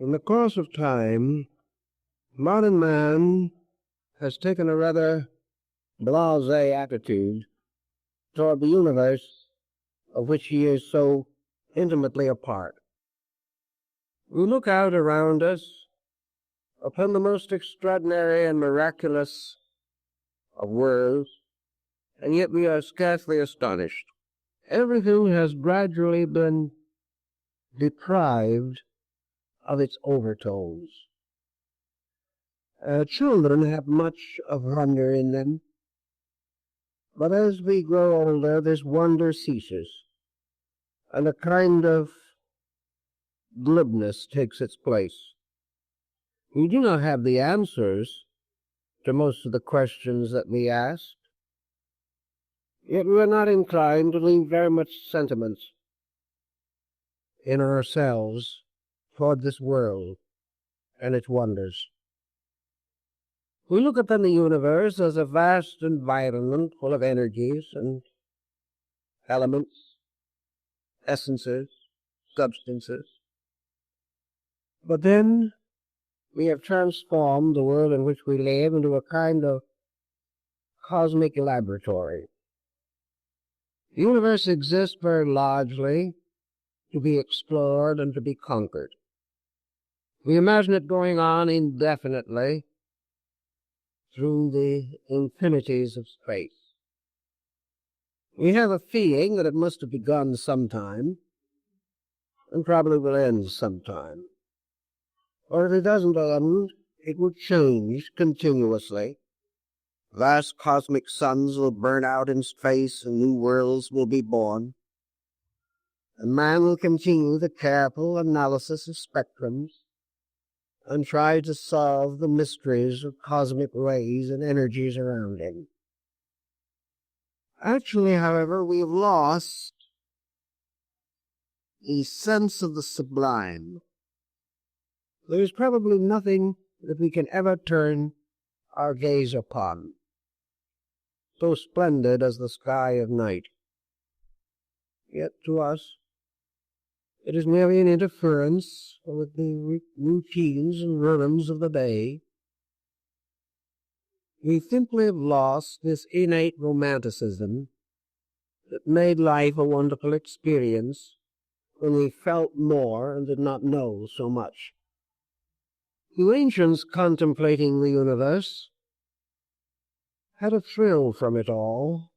In the course of time, modern man has taken a rather blasé attitude toward the universe of which he is so intimately a part. We look out around us upon the most extraordinary and miraculous of worlds, and yet we are scarcely astonished. Everything has gradually been deprived of its overtones. Children have much of wonder in them, but as we grow older, this wonder ceases, and a kind of glibness takes its place. We do not have the answers to most of the questions that we ask, yet we are not inclined to leave very much sentiment in ourselves toward this world and its wonders. We look upon the universe as a vast environment full of energies and elements, essences, substances. But then we have transformed the world in which we live into a kind of cosmic laboratory. The universe exists very largely to be explored and to be conquered. We imagine it going on indefinitely through the infinities of space. We have a feeling that it must have begun sometime and probably will end sometime. Or if it doesn't end, it will change continuously. Vast cosmic suns will burn out in space and new worlds will be born. And man will continue the careful analysis of spectrums and try to solve the mysteries of cosmic rays and energies around him. Actually, however, we have lost the sense of the sublime. There is probably nothing that we can ever turn our gaze upon so splendid as the sky of night. Yet to us, it is merely an interference with the routines and rhythms of the day. We simply have lost this innate romanticism that made life a wonderful experience when we felt more and did not know so much. The ancients contemplating the universe had a thrill from it all,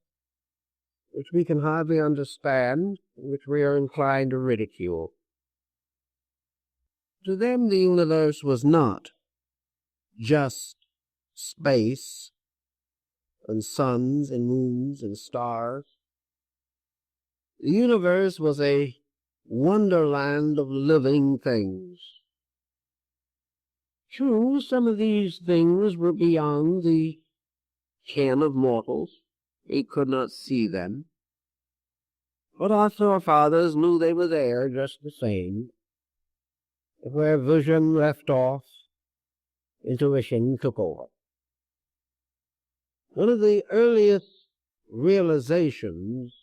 which we can hardly understand, which we are inclined to ridicule. To them, the universe was not just space and suns and moons and stars. The universe was a wonderland of living things. True, some of these things were beyond the ken of mortals. He could not see them. But our forefathers knew they were there just the same. Where vision left off, intuition took over. One of the earliest realizations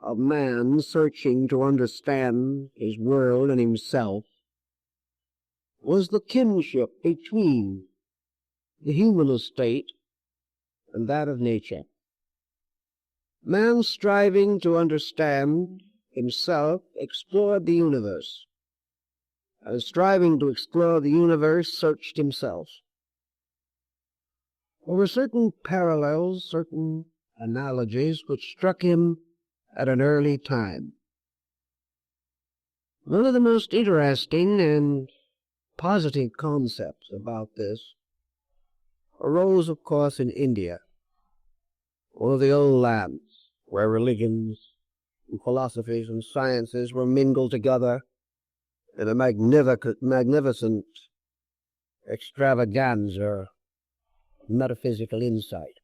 of man searching to understand his world and himself was the kinship between the human estate and that of nature. Man, striving to understand himself, explored the universe, and striving to explore the universe, searched himself. There were certain parallels, certain analogies which struck him at an early time. One of the most interesting and positive concepts about this arose, of course, in India, one of the old lands where religions and philosophies and sciences were mingled together in a magnificent extravaganza of metaphysical insight.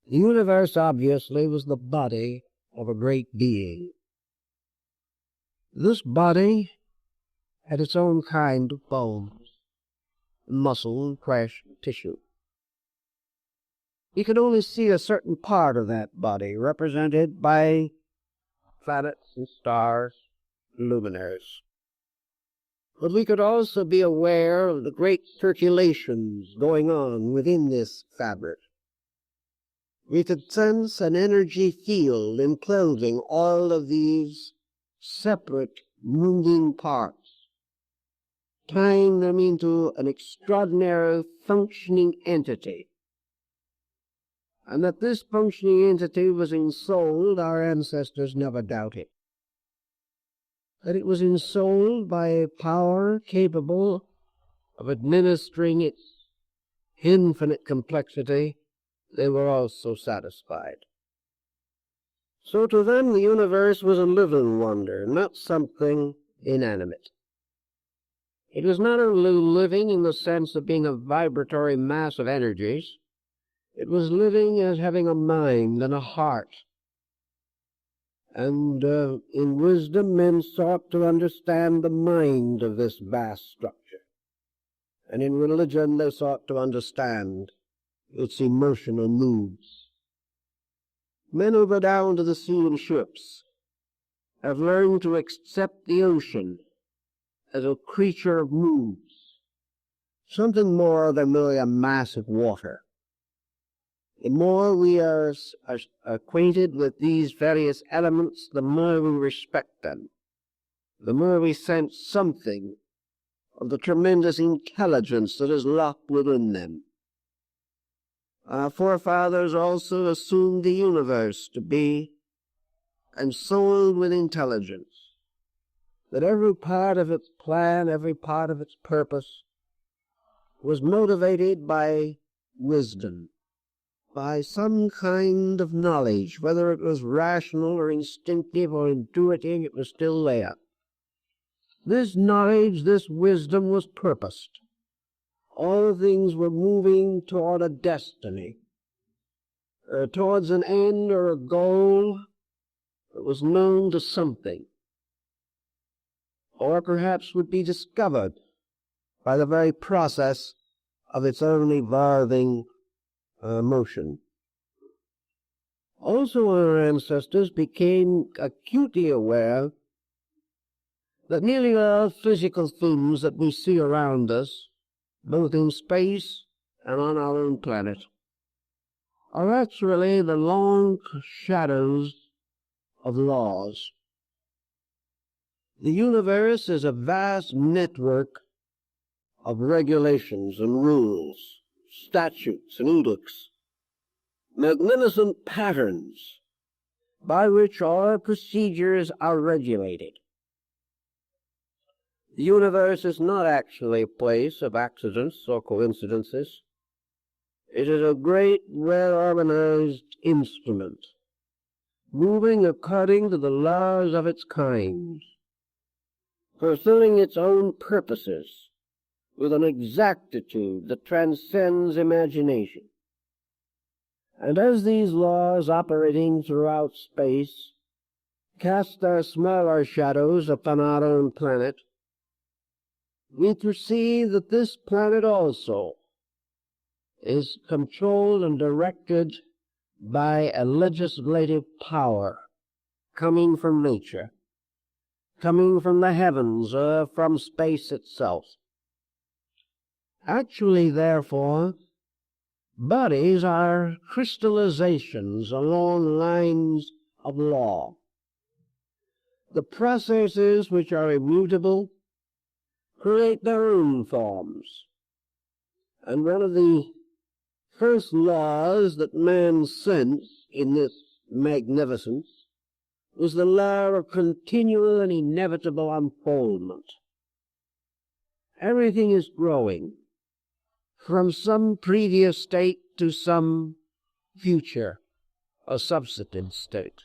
The universe, obviously, was the body of a great being. This body had its own kind of bones, muscle, and flesh, and tissue. You could only see a certain part of that body, represented by planets and stars, luminaries. But we could also be aware of the great circulations going on within this fabric. We could sense an energy field enclosing all of these separate moving parts, tying them into an extraordinary functioning entity. And that this functioning entity was ensouled, our ancestors never doubted. That it was ensouled by a power capable of administering its infinite complexity, they were also satisfied. So to them the universe was a living wonder, not something inanimate. It was not only living in the sense of being a vibratory mass of energies, it was living as having a mind and a heart. And in wisdom men sought to understand the mind of this vast structure. And in religion they sought to understand its emotional moods. Men who go down to the sea in ships have learned to accept the ocean as a creature of moods, something more than merely a mass of water. The more we are acquainted with these various elements, the more we respect them, the more we sense something of the tremendous intelligence that is locked within them. Our forefathers also assumed the universe to be ensouled with intelligence, that every part of its plan, every part of its purpose was motivated by wisdom, by some kind of knowledge. Whether it was rational or instinctive or intuitive, it was still there. This knowledge, this wisdom was purposed. All things were moving toward a destiny, towards an end or a goal that was known to something, or perhaps would be discovered by the very process of its own evolving motion. Also, our ancestors became acutely aware that nearly all physical things that we see around us, both in space and on our own planet, are actually the long shadows of laws. The universe is a vast network of regulations and rules, statutes and edicts, magnificent patterns by which all procedures are regulated. The universe is not actually a place of accidents or coincidences. It is a great, well-organized instrument, moving according to the laws of its kind, fulfilling its own purposes with an exactitude that transcends imagination. And as these laws operating throughout space cast their smaller shadows upon our own planet, we perceive that this planet also is controlled and directed by a legislative power coming from nature, coming from the heavens or from space itself. Actually, therefore, bodies are crystallizations along lines of law. The processes which are immutable create their own forms. And one of the first laws that man sensed in this magnificence was the law of continual and inevitable unfoldment. Everything is growing from some previous state to some future or subsequent state.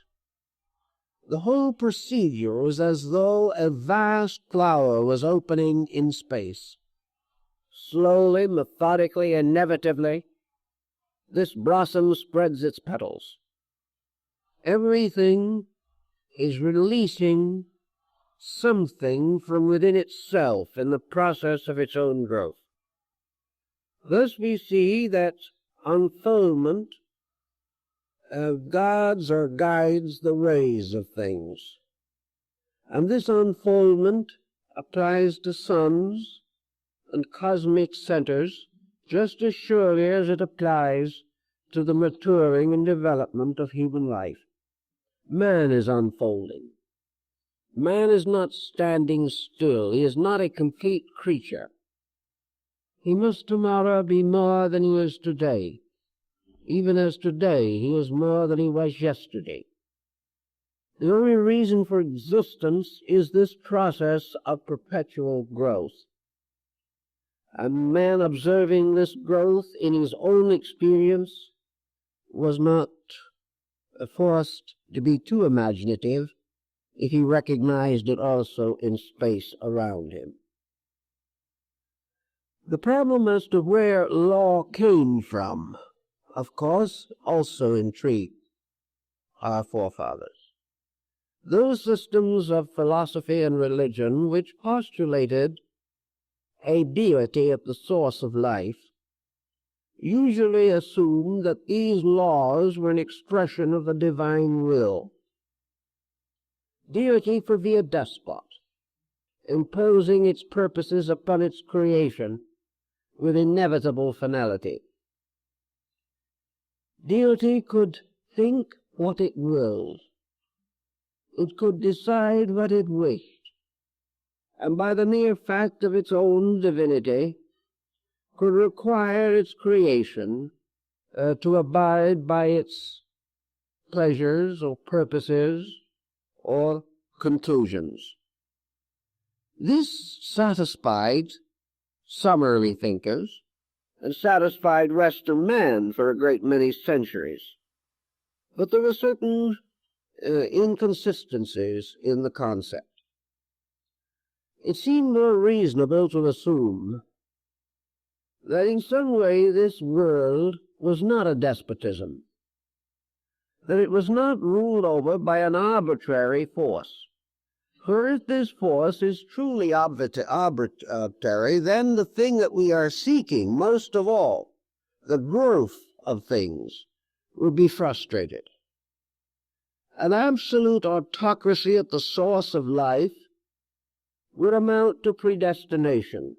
The whole procedure was as though a vast flower was opening in space. Slowly, methodically, inevitably, this blossom spreads its petals. Everything is releasing something from within itself in the process of its own growth. Thus we see that unfoldment guards or guides the ways of things. And this unfoldment applies to suns and cosmic centers just as surely as it applies to the maturing and development of human life. Man is unfolding. Man is not standing still. He is not a complete creature. He must tomorrow be more than he is today, even as today he is more than he was yesterday. The only reason for existence is this process of perpetual growth. And man, observing this growth in his own experience, was not forced to be too imaginative if he recognized it also in space around him. The problem as to where law came from, of course, also intrigued our forefathers. Those systems of philosophy and religion which postulated a deity at the source of life usually assumed that these laws were an expression of the divine will. Deity for be a despot, imposing its purposes upon its creation with inevitable finality. Deity could think what it willed. It could decide what it wished, and by the mere fact of its own divinity could require its creation to abide by its pleasures or purposes or conclusions. This satisfied summary thinkers and satisfied Western man for a great many centuries. But there were certain inconsistencies in the concept. It seemed more reasonable to assume that in some way this world was not a despotism, that it was not ruled over by an arbitrary force. For if this force is truly arbitrary, then the thing that we are seeking most of all, the growth of things, will be frustrated. An absolute autocracy at the source of life would amount to predestination.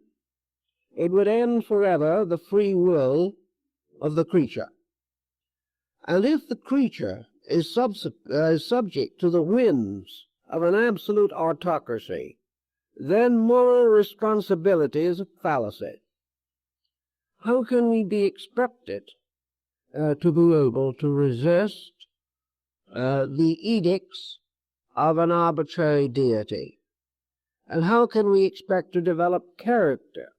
It would end forever the free will of the creature. And if the creature is subject to the whims of an absolute autocracy, then moral responsibility is a fallacy. How can we be expected to be able to resist the edicts of an arbitrary deity? And how can we expect to develop character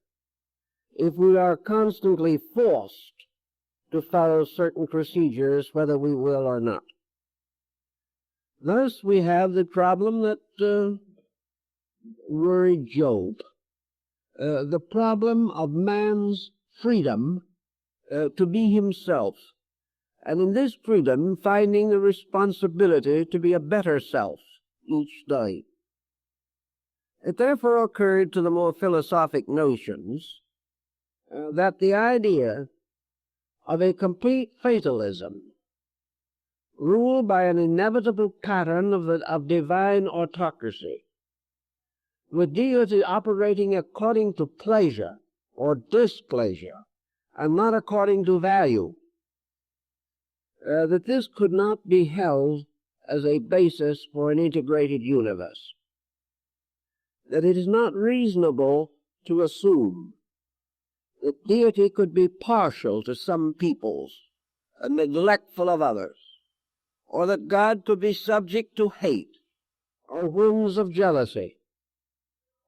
if we are constantly forced to follow certain procedures, whether we will or not? Thus we have the problem that worried Job, the problem of man's freedom to be himself, and in this freedom finding the responsibility to be a better self each day. It therefore occurred to the more philosophic notions that the idea of a complete fatalism, ruled by an inevitable pattern of divine autocracy, with deity operating according to pleasure or displeasure, and not according to value, that this could not be held as a basis for an integrated universe. That it is not reasonable to assume that deity could be partial to some peoples and neglectful of others, or that God could be subject to hate or whims of jealousy,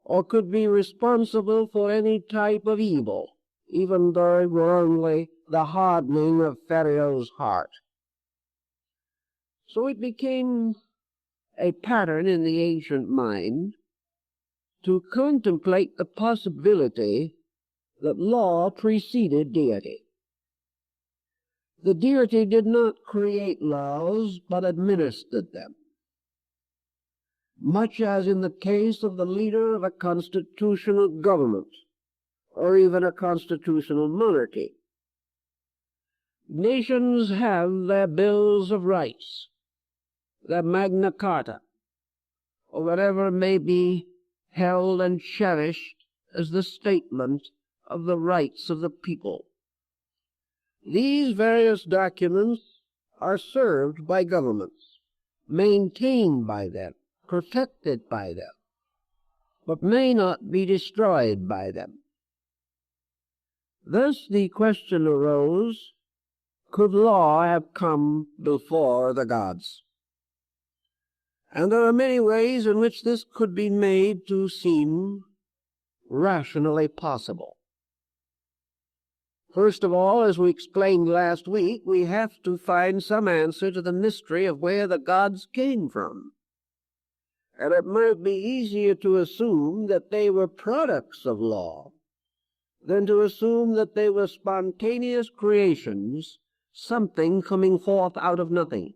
or could be responsible for any type of evil, even though it were only the hardening of Pharaoh's heart. So it became a pattern in the ancient mind to contemplate the possibility that law preceded deity. The deity did not create laws, but administered them, much as in the case of the leader of a constitutional government, or even a constitutional monarchy. Nations have their bills of rights, their Magna Carta, or whatever may be held and cherished as the statement of the rights of the people. These various documents are served by governments, maintained by them, protected by them, but may not be destroyed by them. Thus the question arose, could law have come before the gods? And there are many ways in which this could be made to seem rationally possible. First of all, as we explained last week, we have to find some answer to the mystery of where the gods came from. And it might be easier to assume that they were products of law than to assume that they were spontaneous creations, something coming forth out of nothing.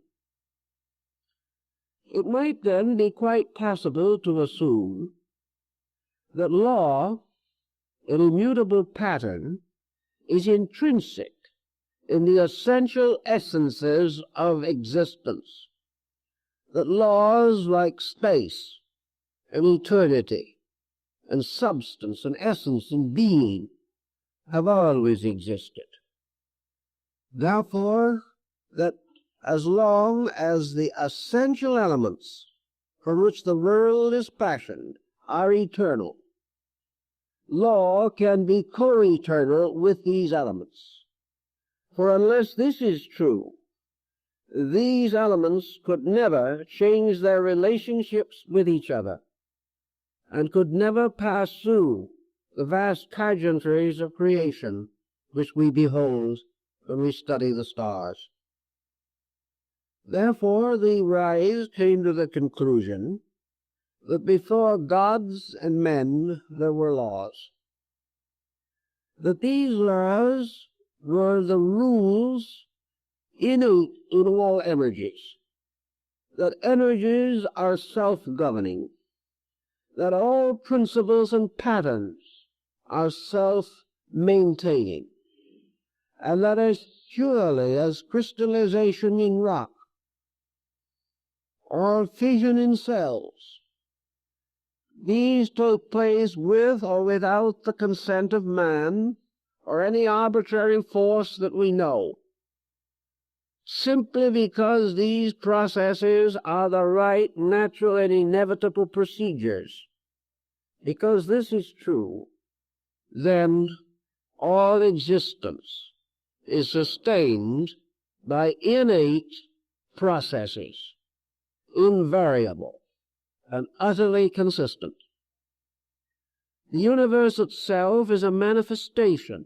It might then be quite possible to assume that law, an immutable pattern, is intrinsic in the essential essences of existence, that laws like space and eternity and substance and essence and being have always existed. Therefore, that as long as the essential elements from which the world is fashioned are eternal, law can be co-eternal with these elements. For unless this is true, these elements could never change their relationships with each other, and could never pass through the vast pageantries of creation which we behold when we study the stars. Therefore the wise came to the conclusion that before gods and men there were laws, that these laws were the rules innate in all energies, that energies are self-governing, that all principles and patterns are self-maintaining, and that as surely as crystallization in rock or fission in cells, these took place with or without the consent of man or any arbitrary force that we know, simply because these processes are the right, natural, and inevitable procedures. Because this is true, then all existence is sustained by innate processes, invariable and utterly consistent. The universe itself is a manifestation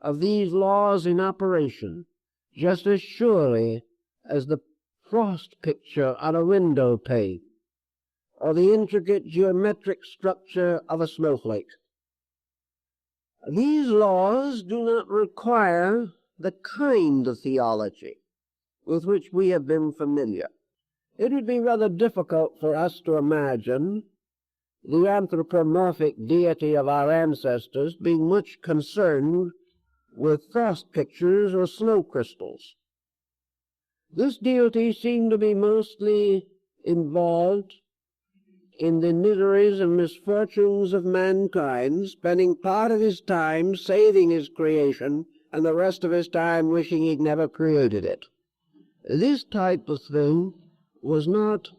of these laws in operation, just as surely as the frost picture on a window pane or the intricate geometric structure of a snowflake. These laws do not require the kind of theology with which we have been familiar. It would be rather difficult for us to imagine the anthropomorphic deity of our ancestors being much concerned with frost pictures or snow crystals. This deity seemed to be mostly involved in the miseries and misfortunes of mankind, spending part of his time saving his creation and the rest of his time wishing he'd never created it. This type of thing was not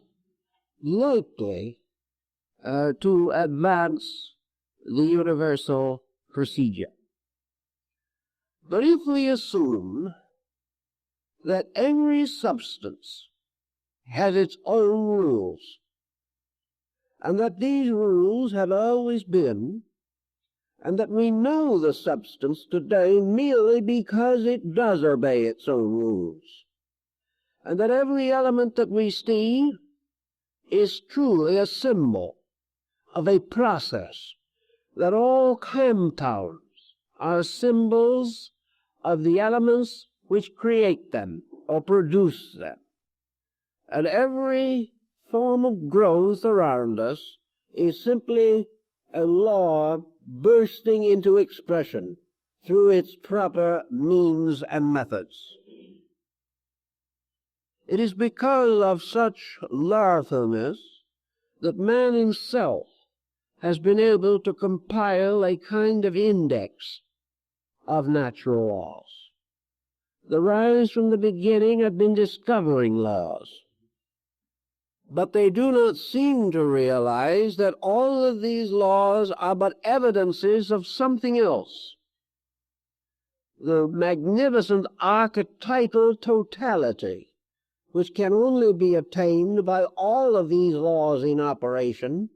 likely to advance the universal procedure. But if we assume that every substance has its own rules, and that these rules have always been, and that we know the substance today merely because it does obey its own rules, and that every element that we see is truly a symbol of a process, that all compounds are symbols of the elements which create them or produce them, and every form of growth around us is simply a law bursting into expression through its proper means and methods. It is because of such lawfulness that man himself has been able to compile a kind of index of natural laws. The rise from the beginning have been discovering laws, but they do not seem to realize that all of these laws are but evidences of something else, the magnificent archetypal totality which can only be attained by all of these laws in operation,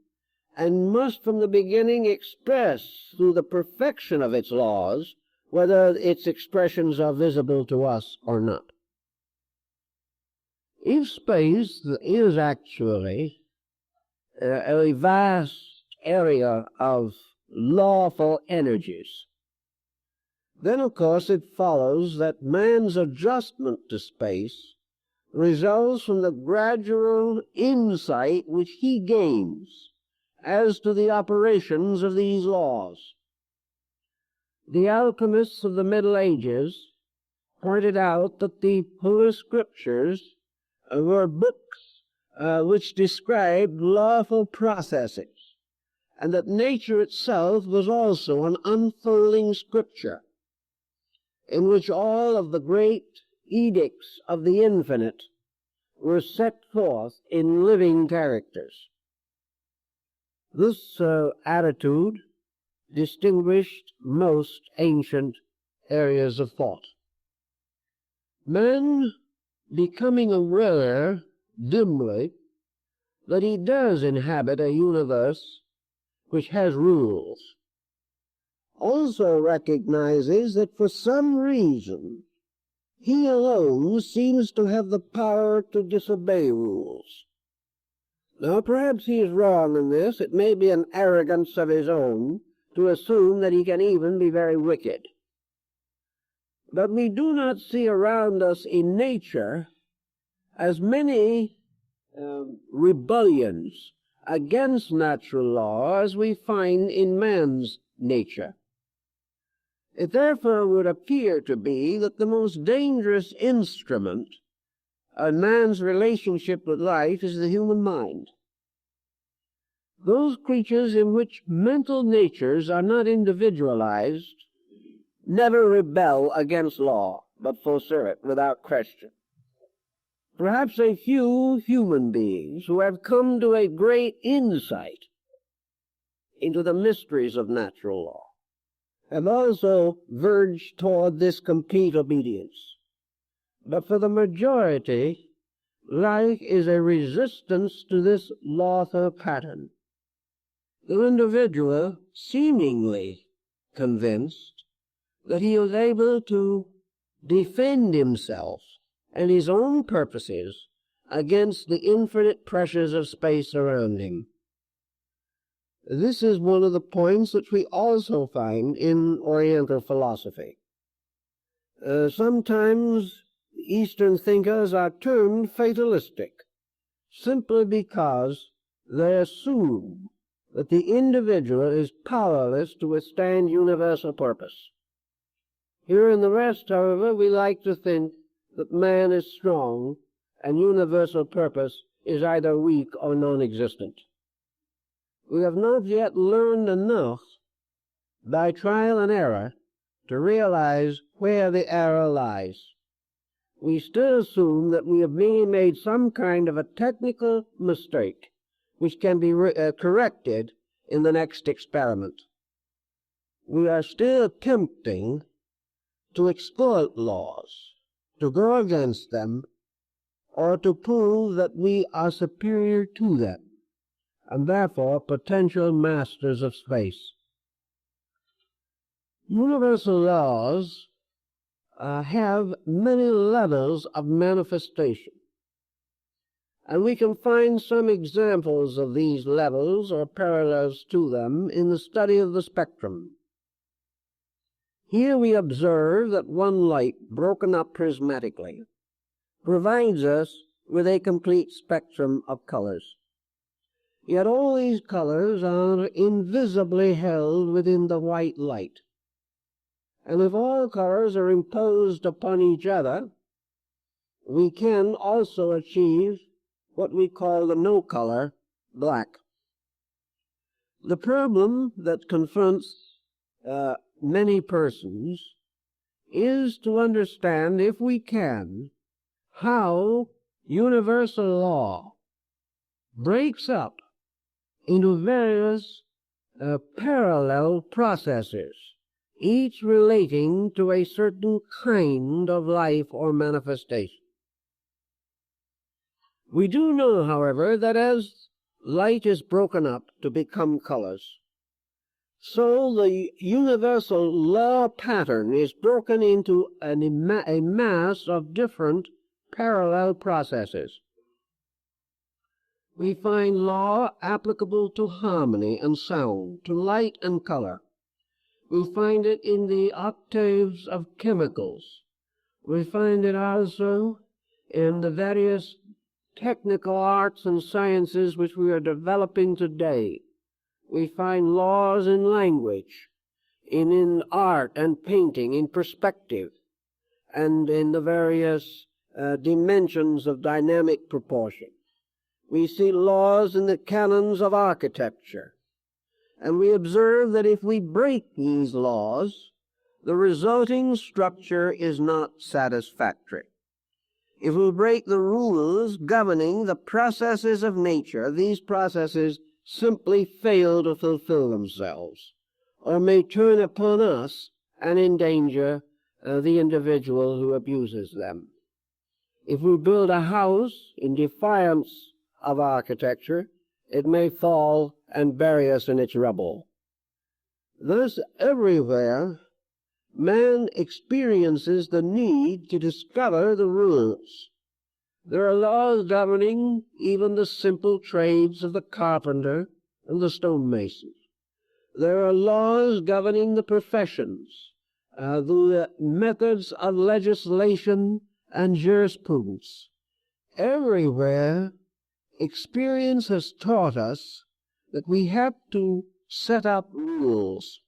and must from the beginning express through the perfection of its laws, whether its expressions are visible to us or not. If space is actually a vast area of lawful energies, then of course it follows that man's adjustment to space results from the gradual insight which he gains as to the operations of these laws. The alchemists of the Middle Ages pointed out that the Holy Scriptures were books which described lawful processes, and that nature itself was also an unfolding scripture in which all of the great edicts of the infinite were set forth in living characters. This attitude distinguished most ancient areas of thought. Man becoming aware dimly that he does inhabit a universe which has rules, also recognizes that for some reason he alone seems to have the power to disobey rules. Now, perhaps he is wrong in this. It may be an arrogance of his own to assume that he can even be very wicked. But we do not see around us in nature as many rebellions against natural law as we find in man's nature. It therefore would appear to be that the most dangerous instrument of man's relationship with life is the human mind. Those creatures in which mental natures are not individualized never rebel against law, but fulfill it without question. Perhaps a few human beings who have come to a great insight into the mysteries of natural law have also verged toward this complete obedience. But for the majority, life is a resistance to this lawful pattern. The individual, seemingly convinced that he is able to defend himself and his own purposes against the infinite pressures of space around him. This is one of the points which we also find in Oriental philosophy. Sometimes Eastern thinkers are termed fatalistic simply because they assume that the individual is powerless to withstand universal purpose. Here in the West, however, we like to think that man is strong and universal purpose is either weak or non-existent. We have not yet learned enough by trial and error to realize where the error lies. We still assume that we have merely made some kind of a technical mistake which can be corrected in the next experiment. We are still attempting to exploit laws, to go against them, or to prove that we are superior to them, and therefore potential masters of space. Universal laws have many levels of manifestation, and we can find some examples of these levels or parallels to them in the study of the spectrum. Here we observe that one light, broken up prismatically, provides us with a complete spectrum of colors. Yet all these colors are invisibly held within the white light. And if all colors are imposed upon each other, we can also achieve what we call the no-color black. The problem that confronts many persons is to understand, if we can, how universal law breaks up into various parallel processes, each relating to a certain kind of life or manifestation. We do know, however, that as light is broken up to become colors, so the universal law pattern is broken into a mass of different parallel processes. We find law applicable to harmony and sound, to light and color. We find it in the octaves of chemicals. We find it also in the various technical arts and sciences which we are developing today. We find laws in language, in art and painting, in perspective, and in the various dimensions of dynamic proportion. We see laws in the canons of architecture, and we observe that if we break these laws, the resulting structure is not satisfactory. If we break the rules governing the processes of nature, these processes simply fail to fulfill themselves, or may turn upon us and endanger the individual who abuses them. If we build a house in defiance of architecture, it may fall and bury us in its rubble. Thus, everywhere, man experiences the need to discover the rules. There are laws governing even the simple trades of the carpenter and the stonemason. There are laws governing the professions, the methods of legislation and jurisprudence. Everywhere, experience has taught us that we have to set up rules.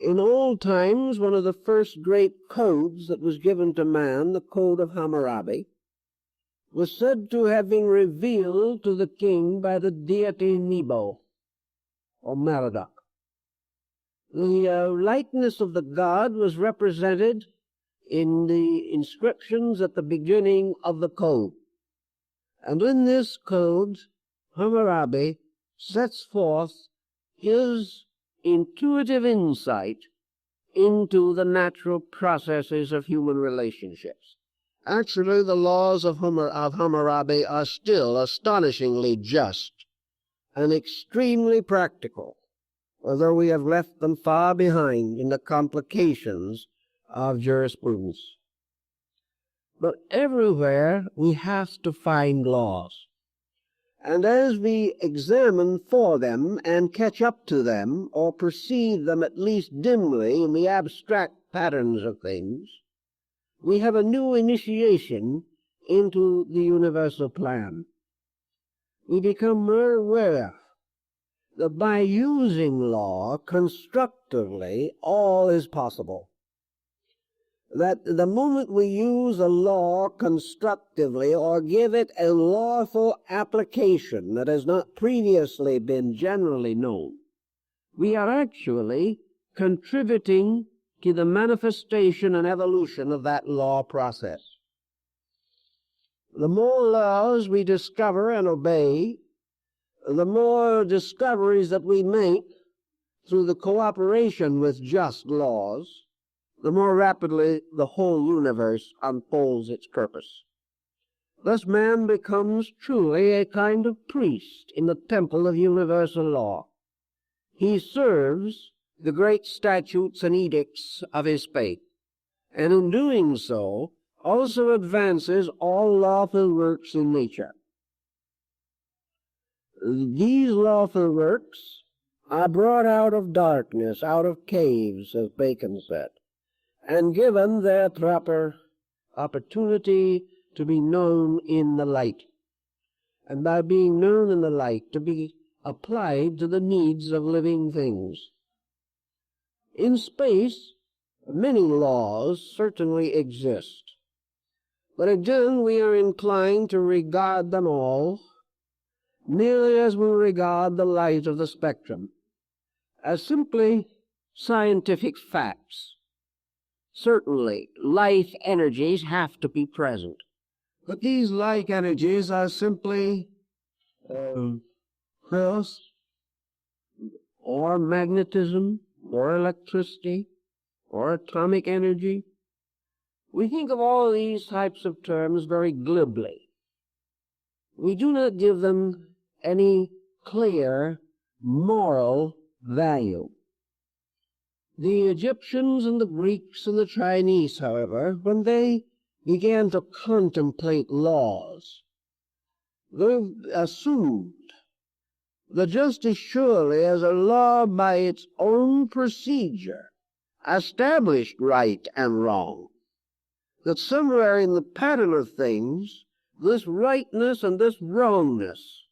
In old times, one of the first great codes that was given to man, the Code of Hammurabi, was said to have been revealed to the king by the deity Nebo, or Merodach. The likeness of the god was represented in the inscriptions at the beginning of the code. And in this code, Hammurabi sets forth his intuitive insight into the natural processes of human relationships. Actually, the laws of Hammurabi are still astonishingly just and extremely practical, although we have left them far behind in the complications of jurisprudence. But everywhere we have to find laws. And as we examine for them and catch up to them, or perceive them at least dimly in the abstract patterns of things, we have a new initiation into the universal plan. We become more aware that by using law constructively, all is possible. That the moment we use a law constructively or give it a lawful application that has not previously been generally known, we are actually contributing to the manifestation and evolution of that law process. The more laws we discover and obey, the more discoveries that we make through the cooperation with just laws, the more rapidly the whole universe unfolds its purpose. Thus man becomes truly a kind of priest in the temple of universal law. He serves the great statutes and edicts of his faith, and in doing so also advances all lawful works in nature. These lawful works are brought out of darkness, out of caves, as Bacon said, and given their proper opportunity to be known in the light, and by being known in the light, to be applied to the needs of living things. In space, many laws certainly exist, but again we are inclined to regard them all nearly as we regard the light of the spectrum, as simply scientific facts. Certainly, life energies have to be present, but these light energies are simply force, or magnetism, or electricity, or atomic energy. We think of all these types of terms very glibly. We do not give them any clear moral value. The Egyptians and the Greeks and the Chinese, however, when they began to contemplate laws, they assumed that just as surely as a law by its own procedure established right and wrong, that somewhere in the pattern of things, this rightness and this wrongness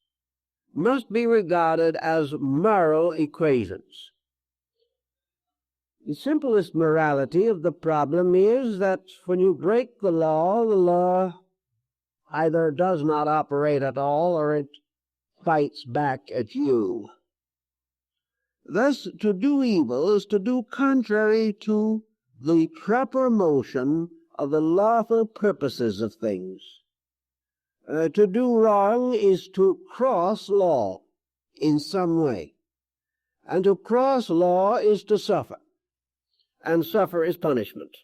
must be regarded as moral equations. The simplest morality of the problem is that when you break the law either does not operate at all or it fights back at you. Thus, to do evil is to do contrary to the proper motion of the lawful purposes of things. To do wrong is to cross law in some way. And to cross law is to suffer. And suffer is punishment.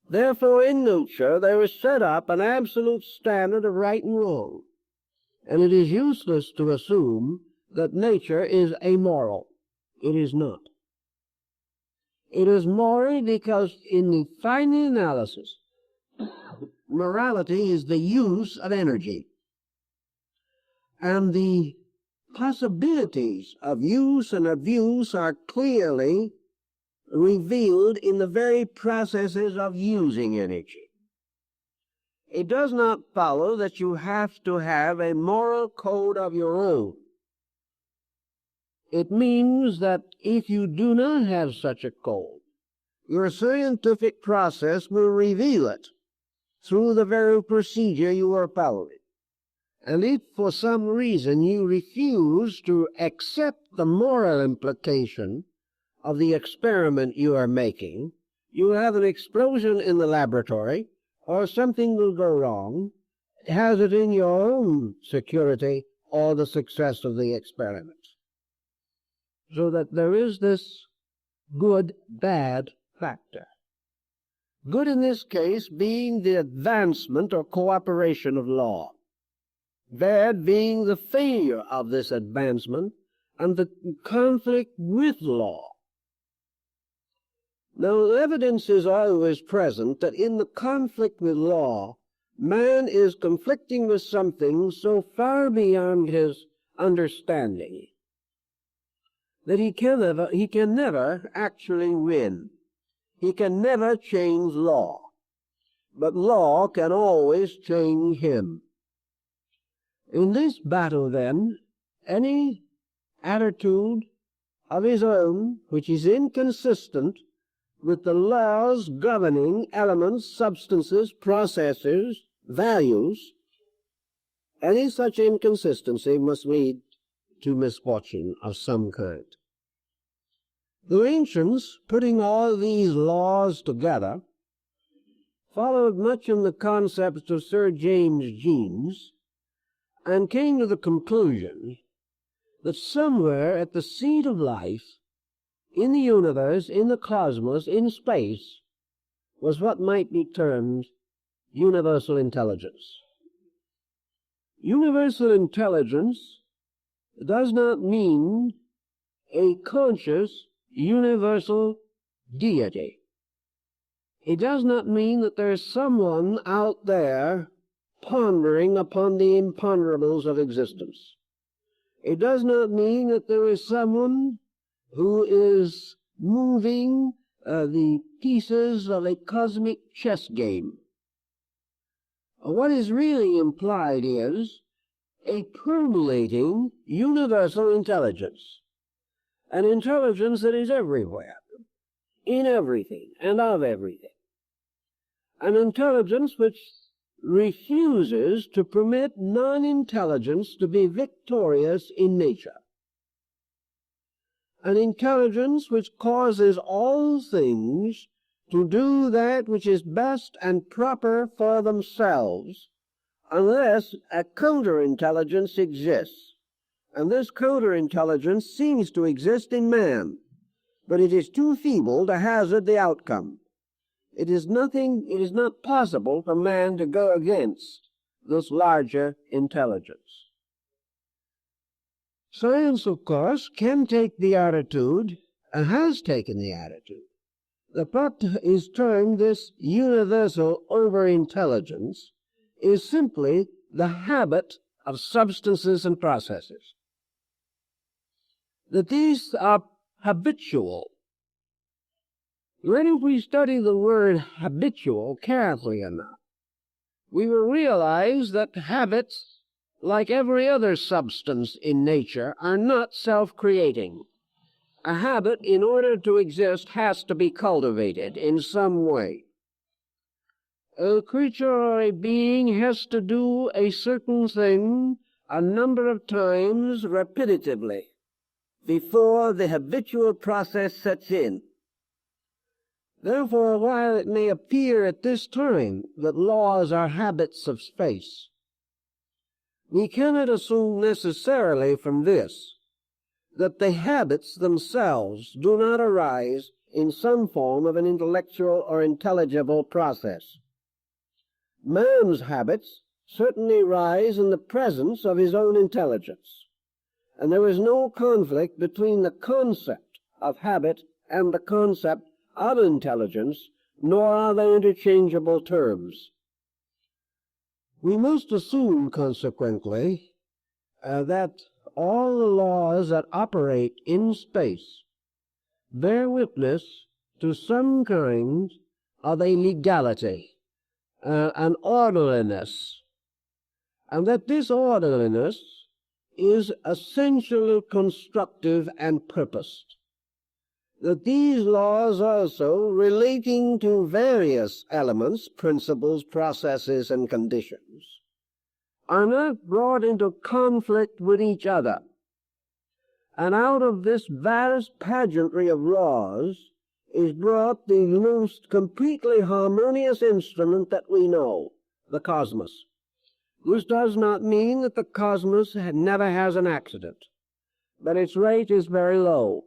Therefore, in nature, there is set up an absolute standard of right and wrong. And it is useless to assume that nature is amoral. It is not. It is moral because in the final analysis, morality is the use of energy. And the possibilities of use and abuse are clearly revealed in the very processes of using energy. It does not follow that you have to have a moral code of your own. It means that if you do not have such a code, your scientific process will reveal it through the very procedure you are following. And if for some reason you refuse to accept the moral implication of the experiment you are making, you will have an explosion in the laboratory, or something will go wrong, has it in your own security or the success of the experiment. So that there is this good-bad factor. Good in this case being the advancement or cooperation of law. Bad being the failure of this advancement and the conflict with law. Now, evidence is always present that in the conflict with law, man is conflicting with something so far beyond his understanding that he can never actually win. He can never change law, but law can always change him. In this battle, then, any attitude of his own which is inconsistent with the laws governing elements, substances, processes, values, any such inconsistency must lead to misfortune of some kind. The ancients, putting all these laws together, followed much in the concepts of Sir James Jeans, and came to the conclusion that somewhere at the seat of life, in the universe, in the cosmos, in space, was what might be termed universal intelligence. Universal intelligence does not mean a conscious universal deity. It does not mean that there is someone out there pondering upon the imponderables of existence. It does not mean that there is someone who is moving the pieces of a cosmic chess game. What is really implied is a permeating universal intelligence, an intelligence that is everywhere, in everything, and of everything, an intelligence which refuses to permit non-intelligence to be victorious in nature. An intelligence which causes all things to do that which is best and proper for themselves, unless a counterintelligence exists. And this counterintelligence seems to exist in man, but it is too feeble to hazard the outcome. It is not possible for man to go against this larger intelligence. Science, of course, can take the attitude, and has taken the attitude, that what is termed this universal overintelligence is simply the habit of substances and processes. That these are habitual. When if we study the word habitual carefully enough, we will realize that habits, like every other substance in nature, are not self-creating. A habit, in order to exist, has to be cultivated in some way. A creature or a being has to do a certain thing a number of times repetitively before the habitual process sets in. Therefore, while it may appear at this time that laws are habits of space, we cannot assume necessarily from this that the habits themselves do not arise in some form of an intellectual or intelligible process. Man's habits certainly rise in the presence of his own intelligence, and there is no conflict between the concept of habit and the concept of intelligence, nor are they interchangeable terms. We must assume, consequently, that all the laws that operate in space bear witness to some kind of a legality, an orderliness, and that this orderliness is essentially constructive and purposed. That these laws also, relating to various elements, principles, processes, and conditions, are not brought into conflict with each other. And out of this vast pageantry of laws is brought the most completely harmonious instrument that we know, the cosmos. This does not mean that the cosmos never has an accident, but its rate is very low.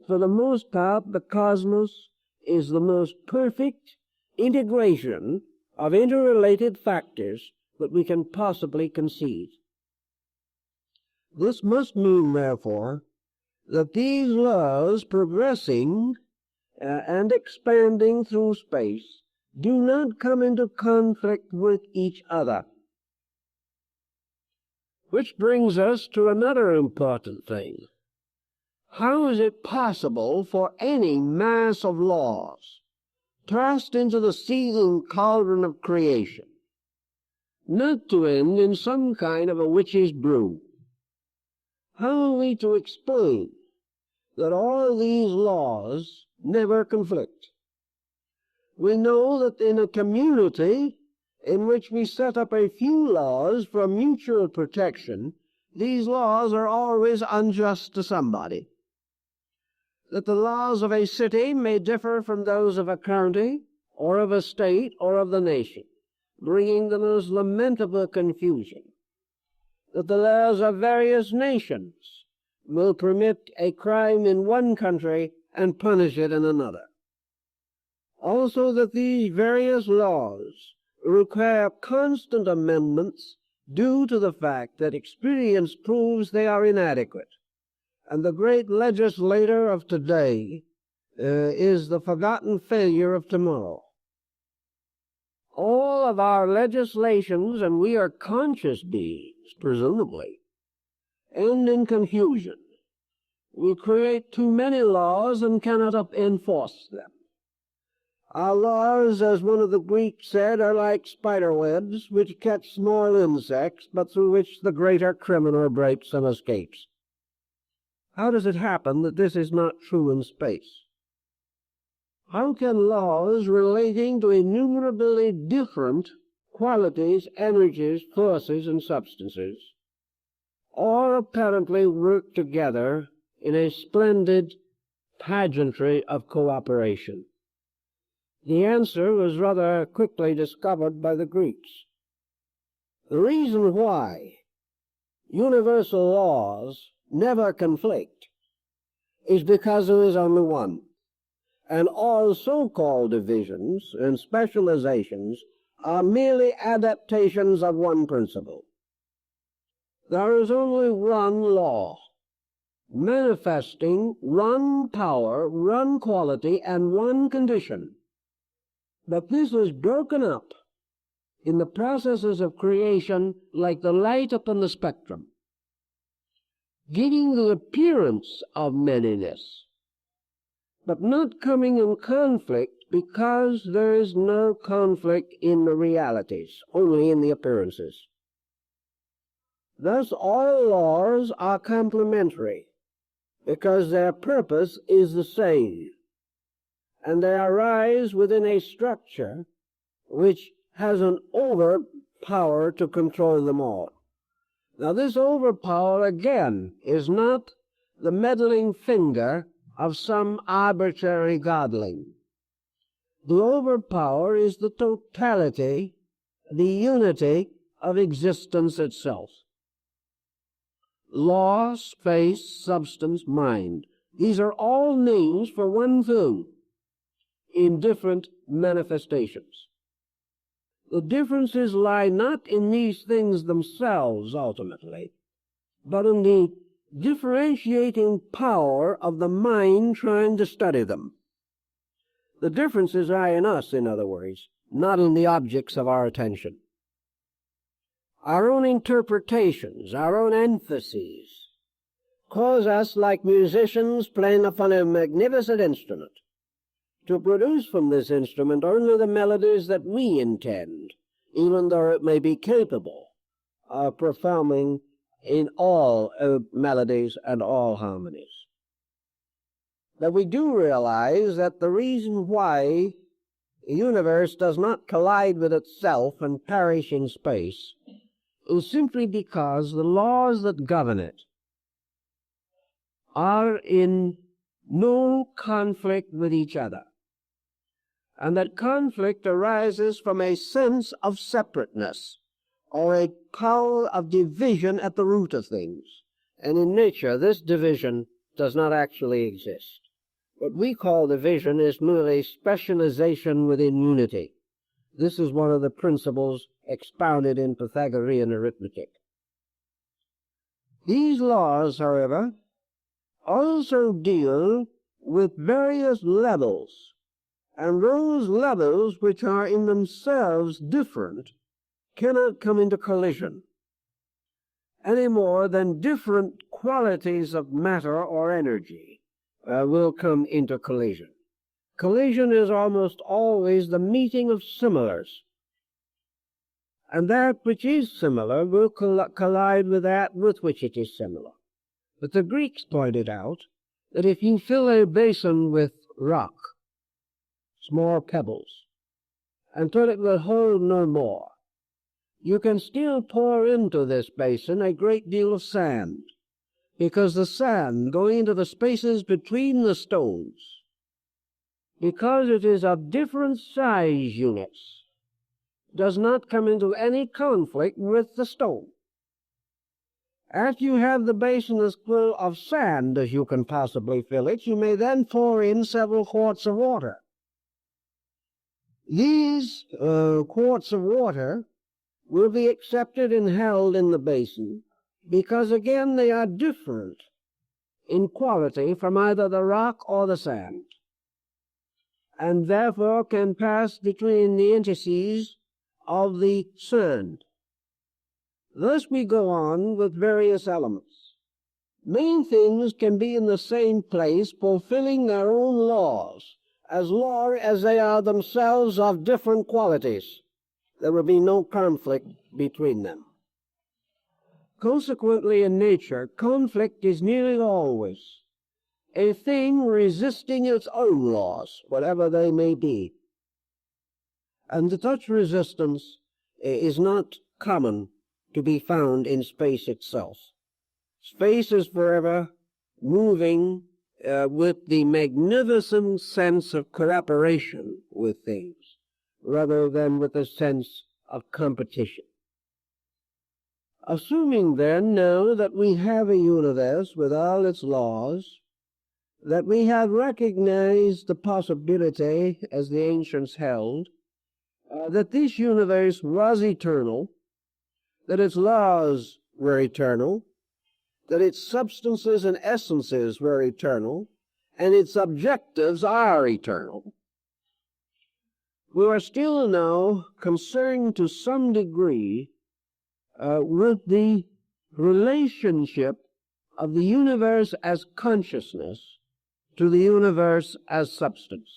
For the most part, the cosmos is the most perfect integration of interrelated factors that we can possibly conceive. This must mean, therefore, that these laws progressing and expanding through space do not come into conflict with each other. Which brings us to another important thing. How is it possible for any mass of laws tossed into the seething cauldron of creation not to end in some kind of a witch's brew? How are we to explain that all these laws never conflict? We know that in a community in which we set up a few laws for mutual protection, these laws are always unjust to somebody. That the laws of a city may differ from those of a county, or of a state, or of the nation, bringing the most lamentable confusion. That the laws of various nations will permit a crime in one country and punish it in another. Also that these various laws require constant amendments due to the fact that experience proves they are inadequate. And the great legislator of today is the forgotten failure of tomorrow. All of our legislations, and we are conscious beings, presumably, end in confusion. We create too many laws and cannot enforce them. Our laws, as one of the Greeks said, are like spider webs which catch small insects, but through which the greater criminal breaks and escapes. How does it happen that this is not true in space? How can laws relating to innumerably different qualities, energies, forces, and substances all apparently work together in a splendid pageantry of cooperation? The answer was rather quickly discovered by the Greeks. The reason why universal laws never conflict is because there is only one, and all so-called divisions and specializations are merely adaptations of one principle. There is only one law, manifesting one power, one quality, and one condition. But this is broken up in the processes of creation like the light upon the spectrum, giving the appearance of manyness, but not coming in conflict because there is no conflict in the realities, only in the appearances. Thus all laws are complementary because their purpose is the same, and they arise within a structure which has an overpower to control them all. Now this overpower, again, is not the meddling finger of some arbitrary godling. The overpower is the totality, the unity of existence itself. Law, space, substance, mind. These are all names for one thing in different manifestations. The differences lie not in these things themselves ultimately, but in the differentiating power of the mind trying to study them. The differences lie in us, in other words, not in the objects of our attention. Our own interpretations, our own emphases, cause us, like musicians playing upon a magnificent instrument, to produce from this instrument only the melodies that we intend, even though it may be capable of performing in all melodies and all harmonies. That we do realize that the reason why the universe does not collide with itself and perish in space is simply because the laws that govern it are in no conflict with each other, and that conflict arises from a sense of separateness or a power of division at the root of things. And in nature, this division does not actually exist. What we call division is merely specialization within unity. This is one of the principles expounded in Pythagorean arithmetic. These laws, however, also deal with various levels, and those levels which are in themselves different cannot come into collision any more than different qualities of matter or energy will come into collision. Collision is almost always the meeting of similars, and that which is similar will collide with that with which it is similar. But the Greeks pointed out that if you fill a basin with rock, small pebbles, until it will hold no more, you can still pour into this basin a great deal of sand, because the sand, going into the spaces between the stones, because it is of different size units, does not come into any conflict with the stone. After you have the basin as full of sand as you can possibly fill it, you may then pour in several quarts of water. These quarts of water will be accepted and held in the basin because, again, they are different in quality from either the rock or the sand, and therefore can pass between the indices of the sand. Thus we go on with various elements. Main things can be in the same place, fulfilling their own laws, as long as they are themselves of different qualities. There will be no conflict between them. Consequently, in nature, conflict is nearly always a thing resisting its own laws, whatever they may be. And such resistance is not common to be found in space itself. Space is forever moving with the magnificent sense of cooperation with things, rather than with a sense of competition. Assuming then now that we have a universe with all its laws, that we have recognized the possibility, as the ancients held, that this universe was eternal, that its laws were eternal, that its substances and essences were eternal, and its objectives are eternal, we are still now concerned to some degree with the relationship of the universe as consciousness to the universe as substance.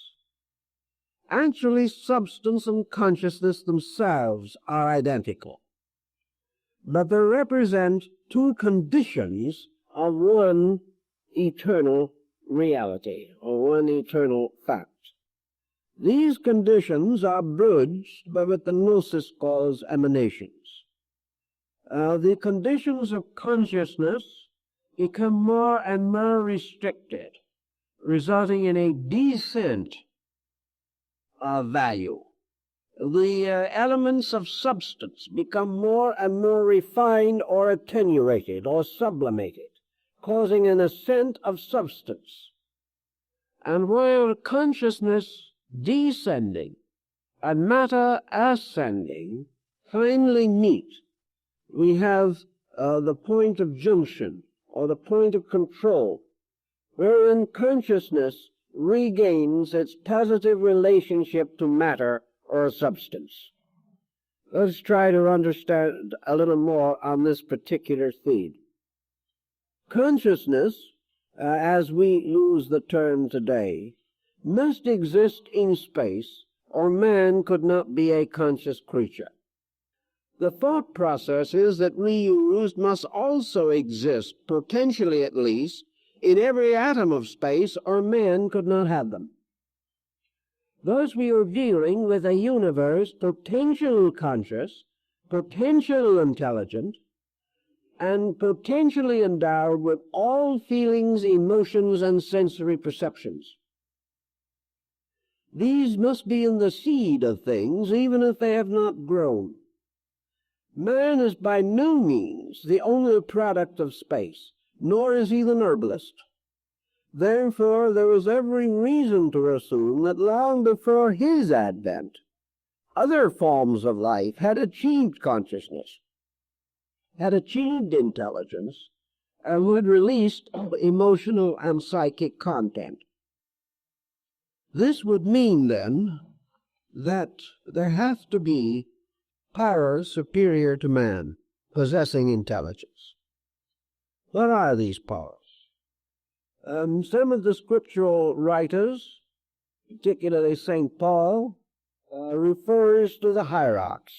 Actually, substance and consciousness themselves are identical, but they represent two conditions of one eternal reality, or one eternal fact. These conditions are bridged by what the Gnosis calls emanations. The conditions of consciousness become more and more restricted, resulting in a descent of value. The elements of substance become more and more refined or attenuated or sublimated, causing an ascent of substance. And while consciousness descending and matter ascending finally meet, we have the point of junction, or the point of control, wherein consciousness regains its positive relationship to matter or substance. Let's try to understand a little more on this particular theme. Consciousness, as we use the term today, must exist in space, or man could not be a conscious creature. The thought processes that we use must also exist, potentially at least, in every atom of space, or man could not have them. Thus we are dealing with a universe potentially conscious, potentially intelligent, and potentially endowed with all feelings, emotions, and sensory perceptions. These must be in the seed of things, even if they have not grown. Man is by no means the only product of space, nor is he the noblest. Therefore, there is every reason to assume that long before his advent, other forms of life had achieved consciousness, had achieved intelligence, and had released emotional and psychic content. This would mean, then, that there have to be powers superior to man, possessing intelligence. What are these powers? Some of the scriptural writers, particularly St. Paul, refers to the hierarchs,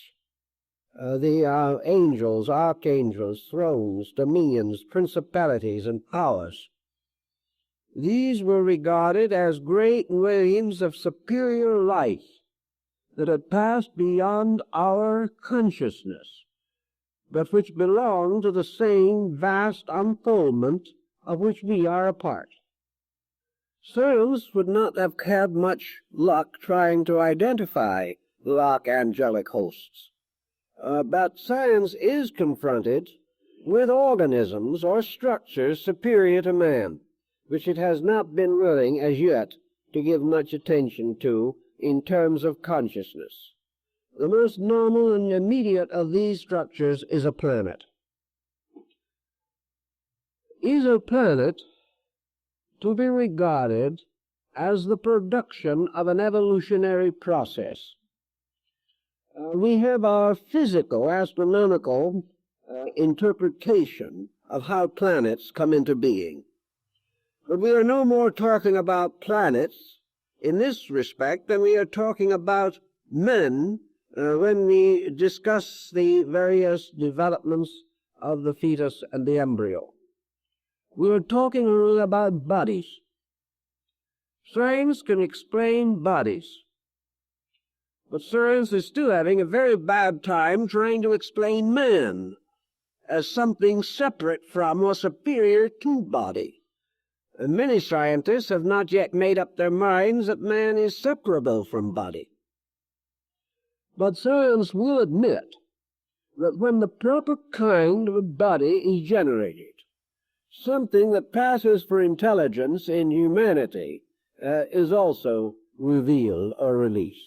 the angels, archangels, thrones, dominions, principalities, and powers. These were regarded as great waves of superior light that had passed beyond our consciousness, but which belong to the same vast unfoldment of which we are a part. Science would not have had much luck trying to identify the archangelic hosts, but science is confronted with organisms or structures superior to man, which it has not been willing as yet to give much attention to in terms of consciousness. The most normal and immediate of these structures is a planet. Is a planet to be regarded as the production of an evolutionary process? We have our physical, astronomical interpretation of how planets come into being. But we are no more talking about planets in this respect than we are talking about men when we discuss the various developments of the fetus and the embryo. We are talking about bodies. Science can explain bodies. But science is still having a very bad time trying to explain man as something separate from or superior to body. And many scientists have not yet made up their minds that man is separable from body. But science will admit that when the proper kind of a body is generated, something that passes for intelligence in humanity is also revealed or released.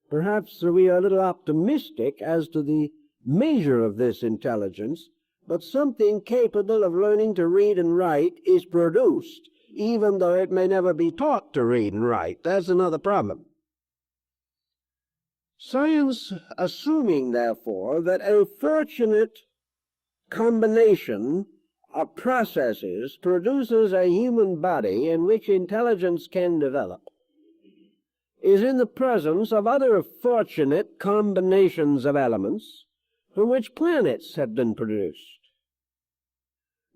Perhaps we are a little optimistic as to the measure of this intelligence, but something capable of learning to read and write is produced, even though it may never be taught to read and write. That's another problem. Science, assuming, therefore, that a fortunate combination of processes produces a human body in which intelligence can develop, is in the presence of other fortunate combinations of elements from which planets have been produced.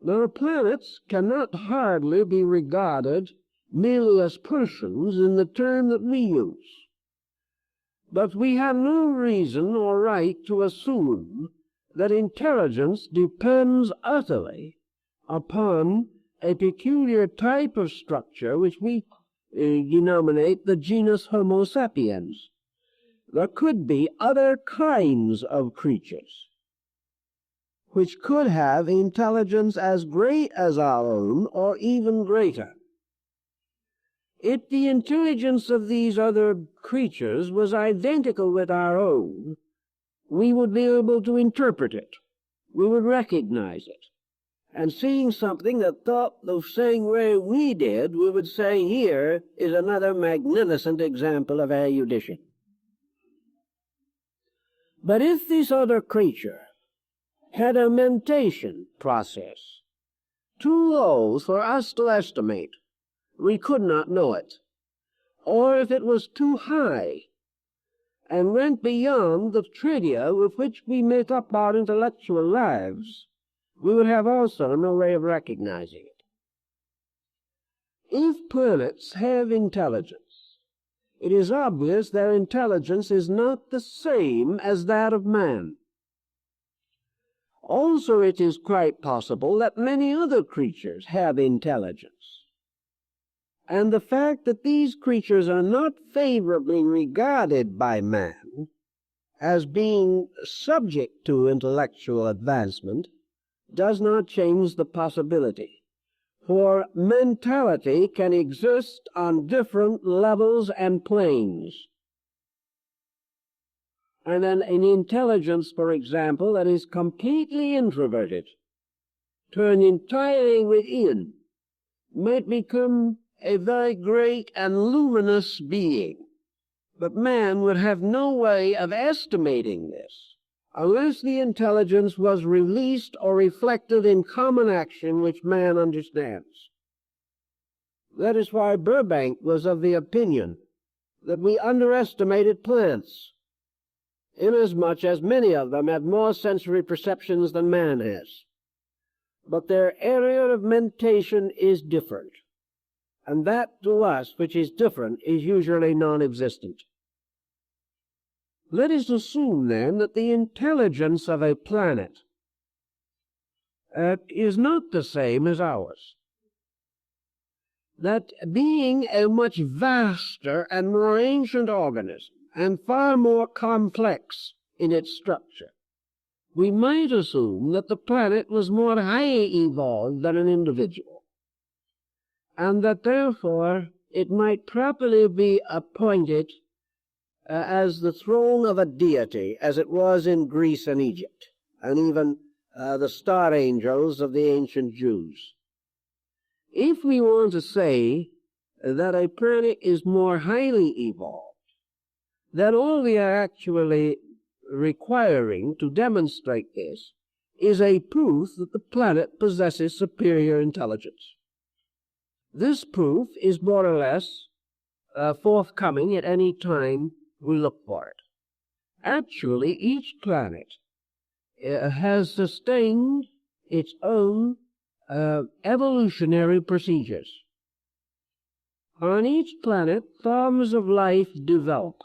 Now, planets cannot hardly be regarded merely as persons in the term that we use. But we have no reason or right to assume that intelligence depends utterly upon a peculiar type of structure which we denominate the genus Homo sapiens. There could be other kinds of creatures which could have intelligence as great as our own or even greater. If the intelligence of these other creatures was identical with our own, we would be able to interpret it. We would recognize it. And seeing something that thought the same way we did, we would say, here is another magnificent example of erudition. But if this other creature had a mentation process too low for us to estimate, we could not know it. Or if it was too high and went beyond the trivia with which we make up our intellectual lives, we would have also no way of recognizing it. If planets have intelligence, it is obvious their intelligence is not the same as that of man. Also, it is quite possible that many other creatures have intelligence. And the fact that these creatures are not favorably regarded by man as being subject to intellectual advancement does not change the possibility. For mentality can exist on different levels and planes. And then an intelligence, for example, that is completely introverted, turned entirely within, might become a very great and luminous being. But man would have no way of estimating this unless the intelligence was released or reflected in common action which man understands. That is why Burbank was of the opinion that we underestimated plants, inasmuch as many of them have more sensory perceptions than man has. But their area of mentation is different, and that to us which is different is usually non-existent. Let us assume, then, that the intelligence of a planet is not the same as ours. That being a much vaster and more ancient organism, and far more complex in its structure, we might assume that the planet was more highly evolved than an individual, and that therefore it might properly be appointed as the throne of a deity, as it was in Greece and Egypt, and even the star angels of the ancient Jews. If we want to say that a planet is more highly evolved, then all we are actually requiring to demonstrate this is a proof that the planet possesses superior intelligence. This proof is more or less forthcoming at any time we look for it. Actually, each planet has sustained its own evolutionary procedures. On each planet, forms of life develop,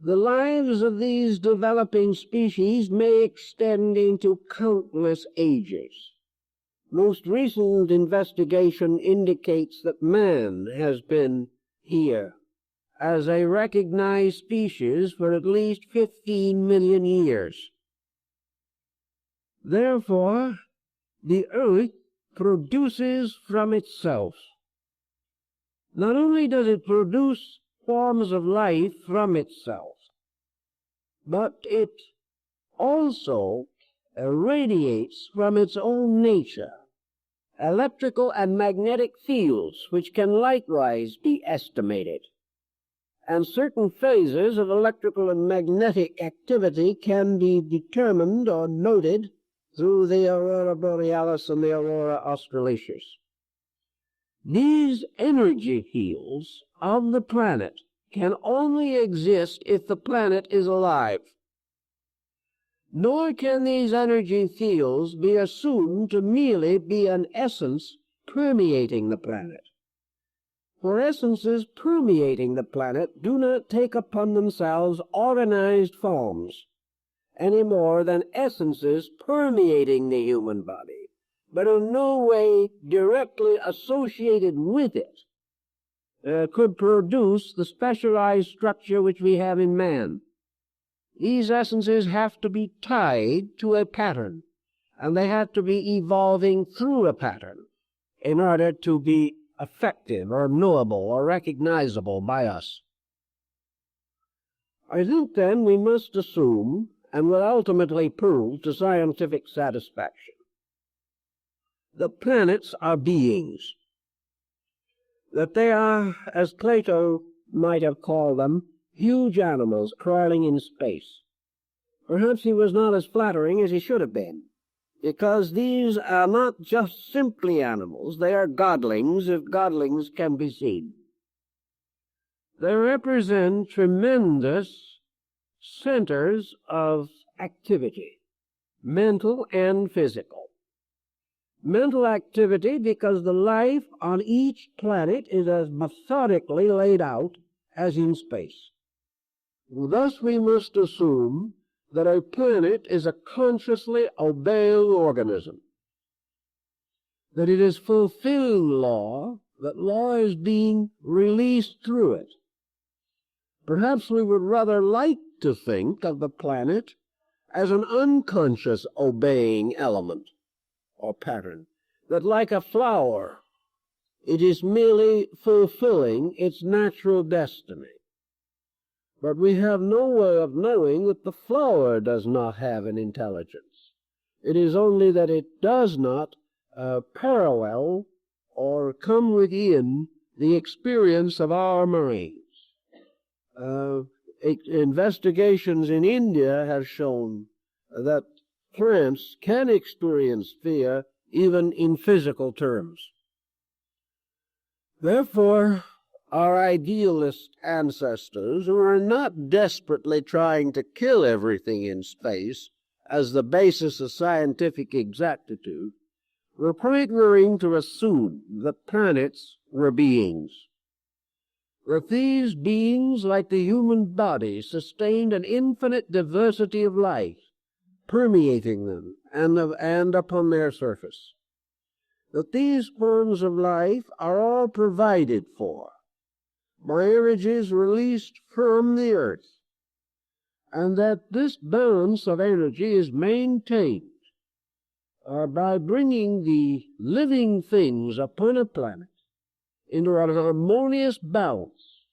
The lives of these developing species may extend into countless ages. Most recent investigation indicates that man has been here as a recognized species for at least 15 million years. Therefore, the earth produces from itself. Not only does it produce forms of life from itself, but it also radiates from its own nature electrical and magnetic fields, which can likewise be estimated. And certain phases of electrical and magnetic activity can be determined or noted through the aurora borealis and the aurora australaris. These energy fields of the planet can only exist if the planet is alive. Nor can these energy fields be assumed to merely be an essence permeating the planet. For essences permeating the planet do not take upon themselves organized forms any more than essences permeating the human body, but in no way directly associated with it, could produce the specialized structure which we have in man. These essences have to be tied to a pattern, and they have to be evolving through a pattern in order to be effective or knowable or recognizable by us. I think, then, we must assume, and will ultimately prove to scientific satisfaction, the planets are beings, that they are, as Plato might have called them, huge animals crawling in space. Perhaps he was not as flattering as he should have been, because these are not just simply animals, they are godlings, if godlings can be seen. They represent tremendous centers of activity, mental and physical. Mental activity because the life on each planet is as methodically laid out as in space. Thus we must assume that a planet is a consciously obeying organism, that it is fulfilling law, that law is being released through it. Perhaps we would rather like to think of the planet as an unconscious obeying element or pattern, that like a flower, it is merely fulfilling its natural destiny. But we have no way of knowing that the flower does not have an intelligence. It is only that it does not parallel or come within the experience of our minds. Investigations in India have shown that plants can experience fear even in physical terms. Therefore, our idealist ancestors, who are not desperately trying to kill everything in space as the basis of scientific exactitude, were quite willing to assume that planets were beings. That these beings, like the human body, sustained an infinite diversity of life, permeating them and upon their surface. That these forms of life are all provided for by energies released from the earth, and that this balance of energy is maintained by bringing the living things upon a planet into an harmonious balance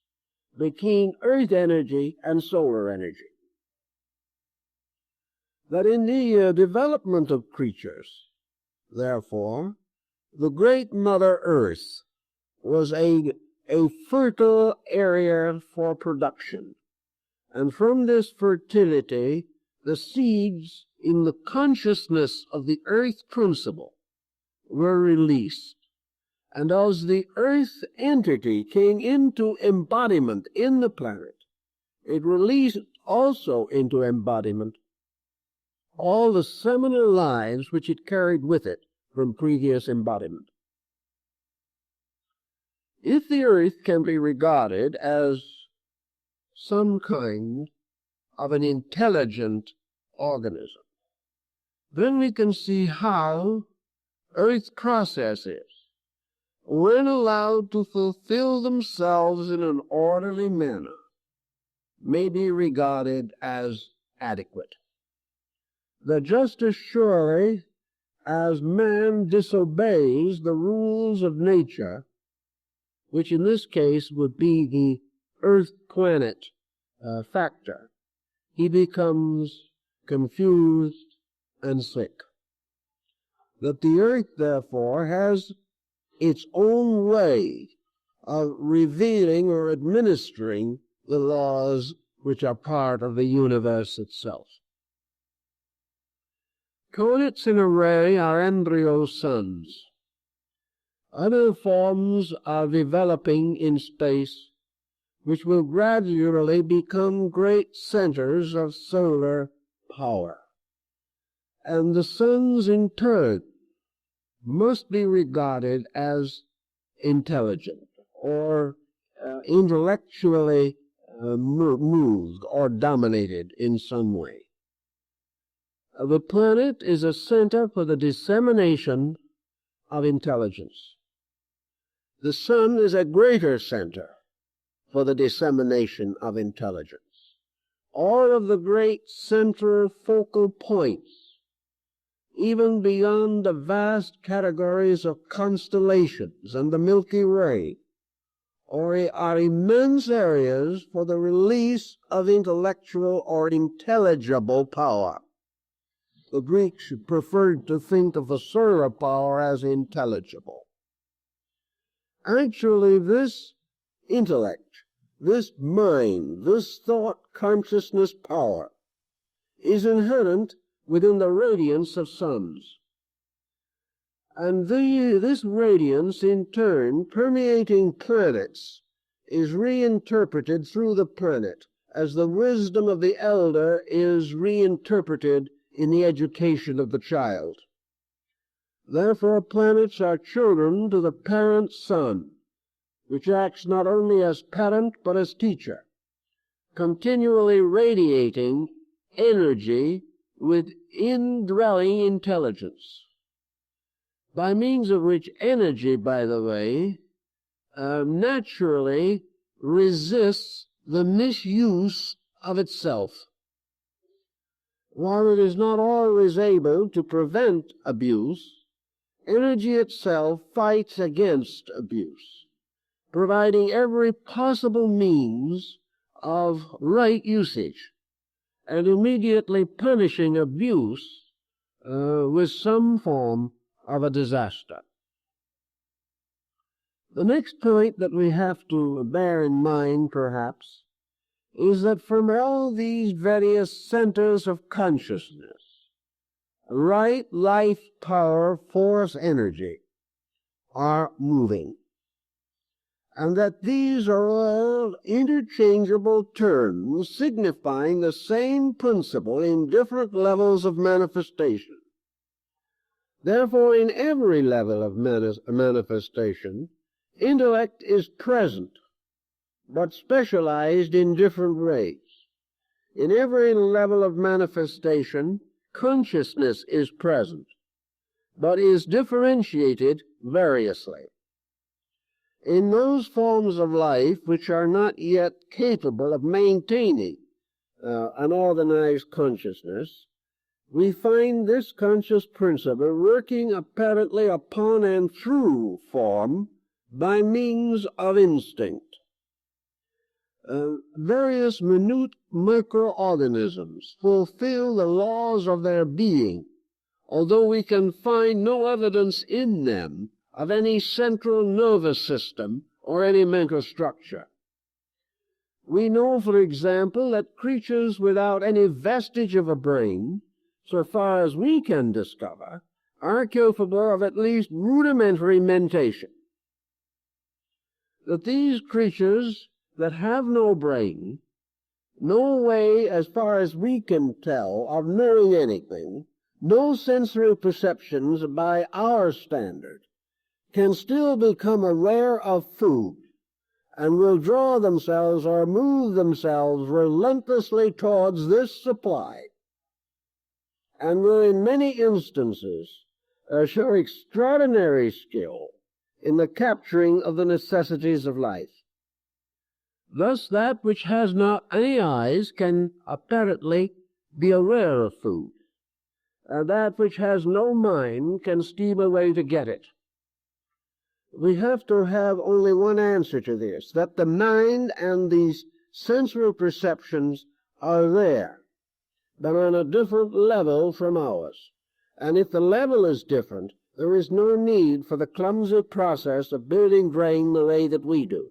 between earth energy and solar energy. That in the development of creatures, therefore, the great Mother Earth was a fertile area for production, and from this fertility the seeds in the consciousness of the earth principle were released. And as the earth entity came into embodiment in the planet, it released also into embodiment all the seminal lives which it carried with it from previous embodiment. If the earth can be regarded as some kind of an intelligent organism. Then we can see how Earth's processes, when allowed to fulfill themselves in an orderly manner, may be regarded as adequate. That just as surely as man disobeys the rules of nature, which in this case would be the Earth-planet factor, he becomes confused and sick. That the Earth, therefore, has its own way of revealing or administering the laws which are part of the universe itself. Comets in array are embryo suns. Other forms are developing in space, which will gradually become great centers of solar power. And the suns in turn must be regarded as intelligent or intellectually moved or dominated in some way. The planet is a center for the dissemination of intelligence. The sun is a greater center for the dissemination of intelligence. All of the great central focal points, even beyond the vast categories of constellations and the Milky Way, are immense areas for the release of intellectual or intelligible power. The Greeks preferred to think of the solar power as intelligible. Actually, this intellect, this mind, this thought consciousness power is inherent within the radiance of suns. And this radiance, in turn, permeating planets, is reinterpreted through the planet as the wisdom of the elder is reinterpreted in the education of the child. Therefore, planets are children to the parent sun, which acts not only as parent but as teacher, continually radiating energy with indwelling intelligence, by means of which energy, by the way, naturally resists the misuse of itself. While it is not always able to prevent abuse, energy itself fights against abuse, providing every possible means of right usage and immediately punishing abuse with some form of a disaster. The next point that we have to bear in mind, perhaps, is that from all these various centers of consciousness, right life power, force, energy are moving, and that these are all interchangeable terms signifying the same principle in different levels of manifestation. Therefore, in every level of manifestation, intellect is present, but specialized in different ways. In every level of manifestation, consciousness is present, but is differentiated variously. In those forms of life which are not yet capable of maintaining an organized consciousness, we find this conscious principle working apparently upon and through form by means of instinct. Various minute microorganisms fulfill the laws of their being, although we can find no evidence in them of any central nervous system or any mental structure. We know, for example, that creatures without any vestige of a brain, so far as we can discover, are capable of at least rudimentary mentation. That these creatures that have no brain, no way, as far as we can tell, of knowing anything, no sensory perceptions by our standard, can still become aware of food and will draw themselves or move themselves relentlessly towards this supply, and will in many instances show extraordinary skill in the capturing of the necessities of life. Thus that which has not any eyes can apparently be aware of food, and that which has no mind can steam away to get it. We have to have only one answer to this, that the mind and these sensual perceptions are there, but on a different level from ours. And if the level is different, there is no need for the clumsy process of building brain the way that we do.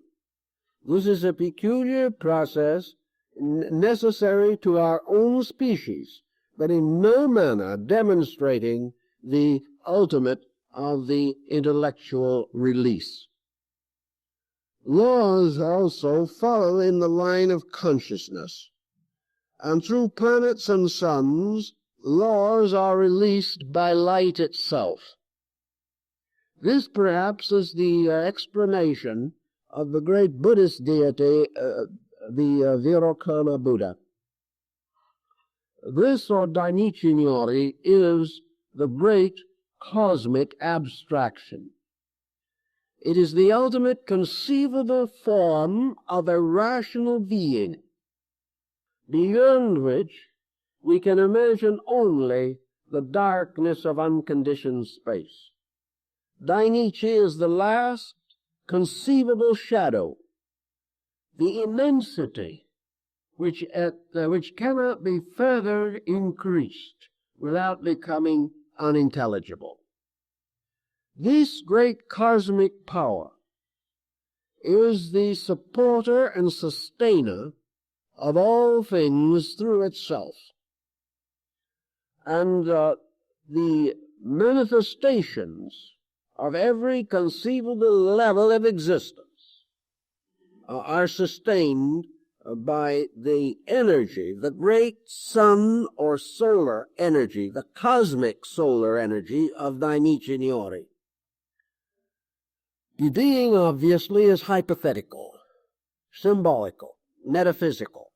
This is a peculiar process necessary to our own species, but in no manner demonstrating the ultimate of the intellectual release. Laws also follow in the line of consciousness, and through planets and suns, laws are released by light itself. This perhaps is the explanation of the great Buddhist deity, the Virokana Buddha. This, or Dainichi Nyori, is the great cosmic abstraction. It is the ultimate conceivable form of a rational being, beyond which we can imagine only the darkness of unconditioned space. Dainichi is the last conceivable shadow, the immensity which cannot be further increased without becoming unintelligible. This great cosmic power is the supporter and sustainer of all things through itself. And the manifestations of every conceivable level of existence are sustained by the energy, the great sun or solar energy, the cosmic solar energy of Dainichi Nyori. The being, obviously, is hypothetical, symbolical, metaphysical,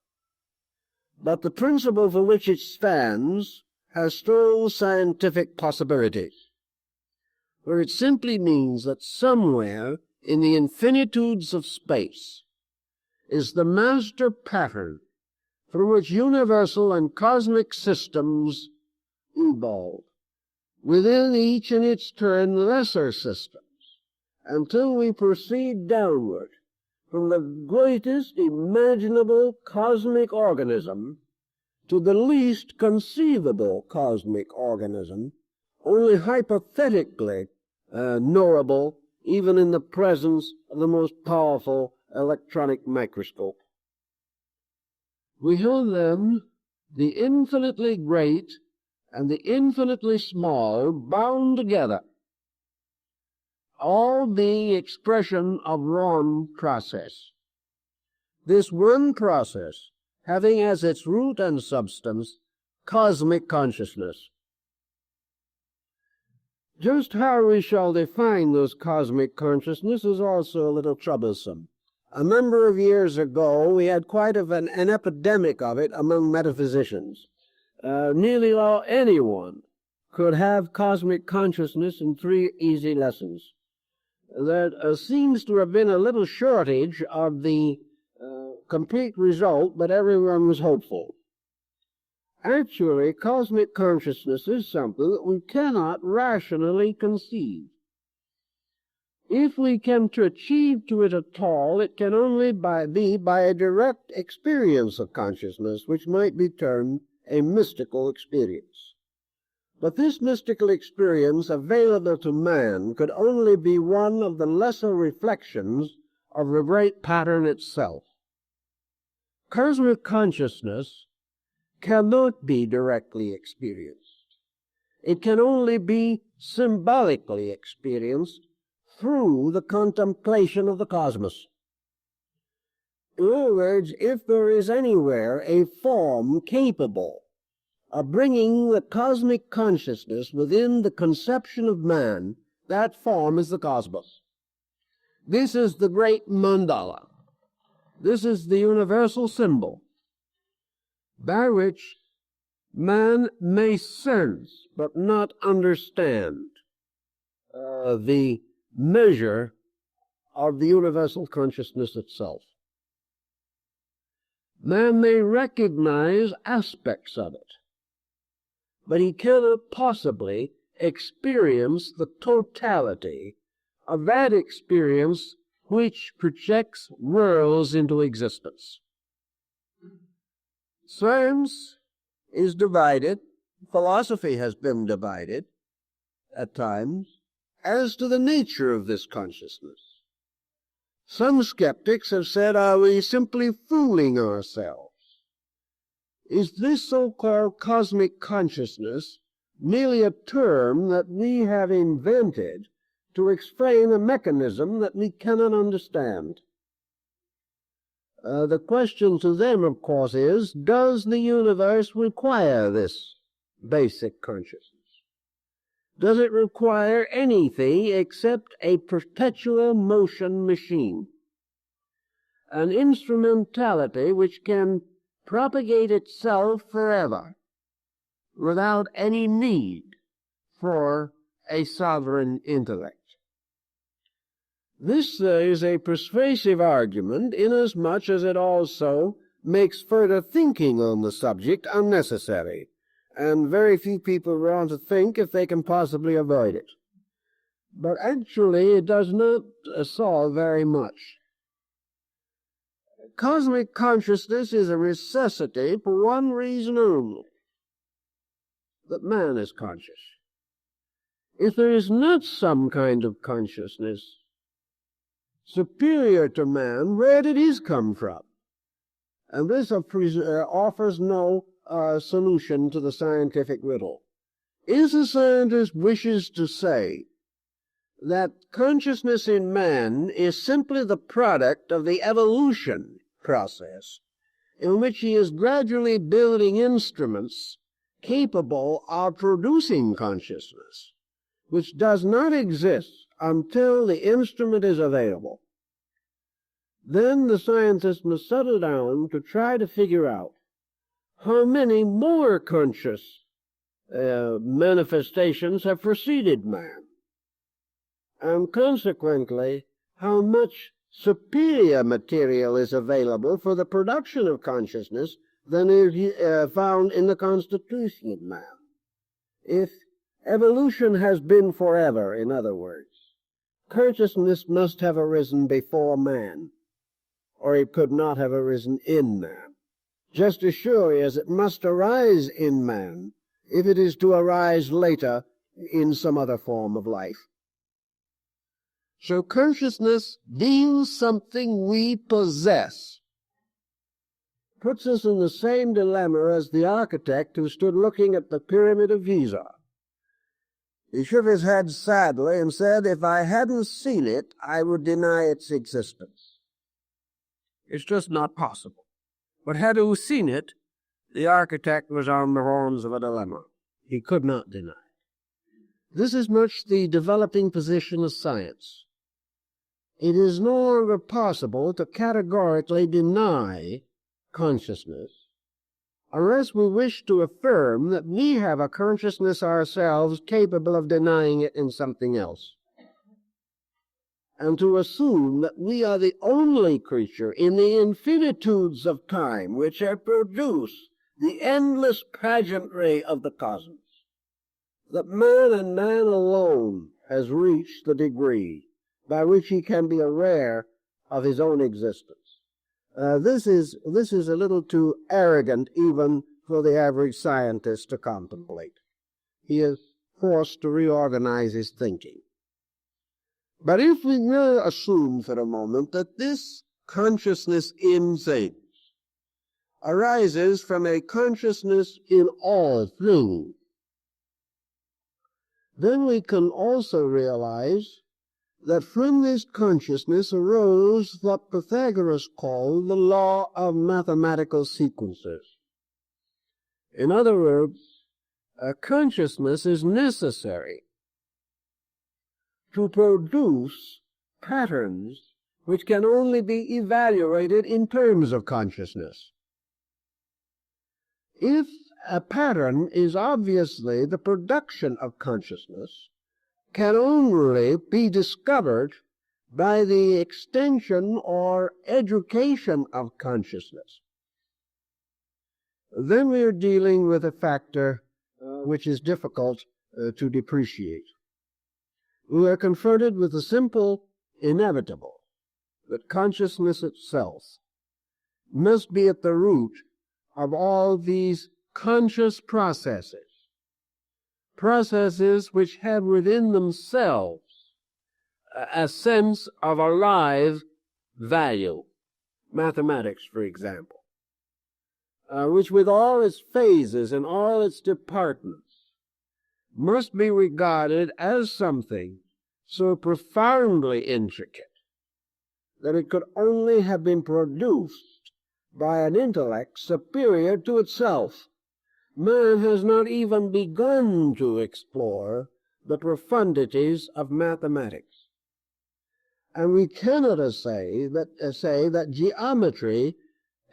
but the principle for which it stands has strong scientific possibilities, for it simply means that somewhere in the infinitudes of space is the master pattern from which universal and cosmic systems evolve, within each in its turn lesser systems, until we proceed downward from the greatest imaginable cosmic organism to the least conceivable cosmic organism, only hypothetically knowable even in the presence of the most powerful electronic microscope. We have then the infinitely great and the infinitely small bound together, all being expression of one process. This one process having as its root and substance cosmic consciousness. Just how we shall define this cosmic consciousness is also a little troublesome. A number of years ago, we had quite an epidemic of it among metaphysicians. Nearly anyone could have cosmic consciousness in 3 easy lessons. There seems to have been a little shortage of the complete result, but everyone was hopeful. Actually, cosmic consciousness is something that we cannot rationally conceive. If we can to achieve to it at all, it can only be by a direct experience of consciousness, which might be termed a mystical experience. But this mystical experience available to man could only be one of the lesser reflections of the great pattern itself. Cosmic consciousness cannot be directly experienced. It can only be symbolically experienced through the contemplation of the cosmos. In other words, if there is anywhere a form capable of bringing the cosmic consciousness within the conception of man, that form is the cosmos. This is the great mandala, This is the universal symbol by which man may sense but not understand the measure of the universal consciousness itself. Man may recognize aspects of it, but he cannot possibly experience the totality of that experience which projects worlds into existence. Science is divided, philosophy has been divided at times, as to the nature of this consciousness. Some skeptics have said, are we simply fooling ourselves? Is this so-called cosmic consciousness merely a term that we have invented to explain a mechanism that we cannot understand? The question to them, of course, is, does the universe require this basic consciousness? Does it require anything except a perpetual motion machine, an instrumentality which can propagate itself forever without any need for a sovereign intellect? This is a persuasive argument inasmuch as it also makes further thinking on the subject unnecessary, and very few people want to think if they can possibly avoid it. But actually it does not solve very much. Cosmic consciousness is a necessity for one reason only, that man is conscious. If there is not some kind of consciousness superior to man, where did his come from? And this offers no solution to the scientific riddle. If the scientist wishes to say that consciousness in man is simply the product of the evolution process, in which he is gradually building instruments capable of producing consciousness, which does not exist until the instrument is available, then the scientist must settle down to try to figure out how many more conscious manifestations have preceded man, and consequently how much superior material is available for the production of consciousness than is found in the constitution of man. If evolution has been forever, in other words, consciousness must have arisen before man, or it could not have arisen in man, just as surely as it must arise in man if it is to arise later in some other form of life. So consciousness, being something we possess, puts us in the same dilemma as the architect who stood looking at the Pyramid of Giza. He shook his head sadly and said, if I hadn't seen it, I would deny its existence. It's just not possible. But had he seen it, the architect was on the horns of a dilemma. He could not deny it. This is much the developing position of science. It is no longer possible to categorically deny consciousness unless we wish to affirm that we have a consciousness ourselves capable of denying it in something else, and to assume that we are the only creature in the infinitudes of time which have produced the endless pageantry of the cosmos, that man and man alone has reached the degree by which he can be aware of his own existence. This is a little too arrogant even for the average scientist to contemplate. He is forced to reorganize his thinking. But if we will assume for a moment that this consciousness in things arises from a consciousness in all things, then we can also realize that from this consciousness arose what Pythagoras called the law of mathematical sequences. In other words, a consciousness is necessary to produce patterns which can only be evaluated in terms of consciousness. If a pattern is obviously the production of consciousness, can only be discovered by the extension or education of consciousness, then we are dealing with a factor which is difficult to depreciate. We are confronted with the simple inevitable that consciousness itself must be at the root of all these conscious processes, processes which have within themselves a sense of a live value. Mathematics, for example, which with all its phases and all its departments must be regarded as something so profoundly intricate that it could only have been produced by an intellect superior to itself. Man has not even begun to explore the profundities of mathematics. And we cannot say that geometry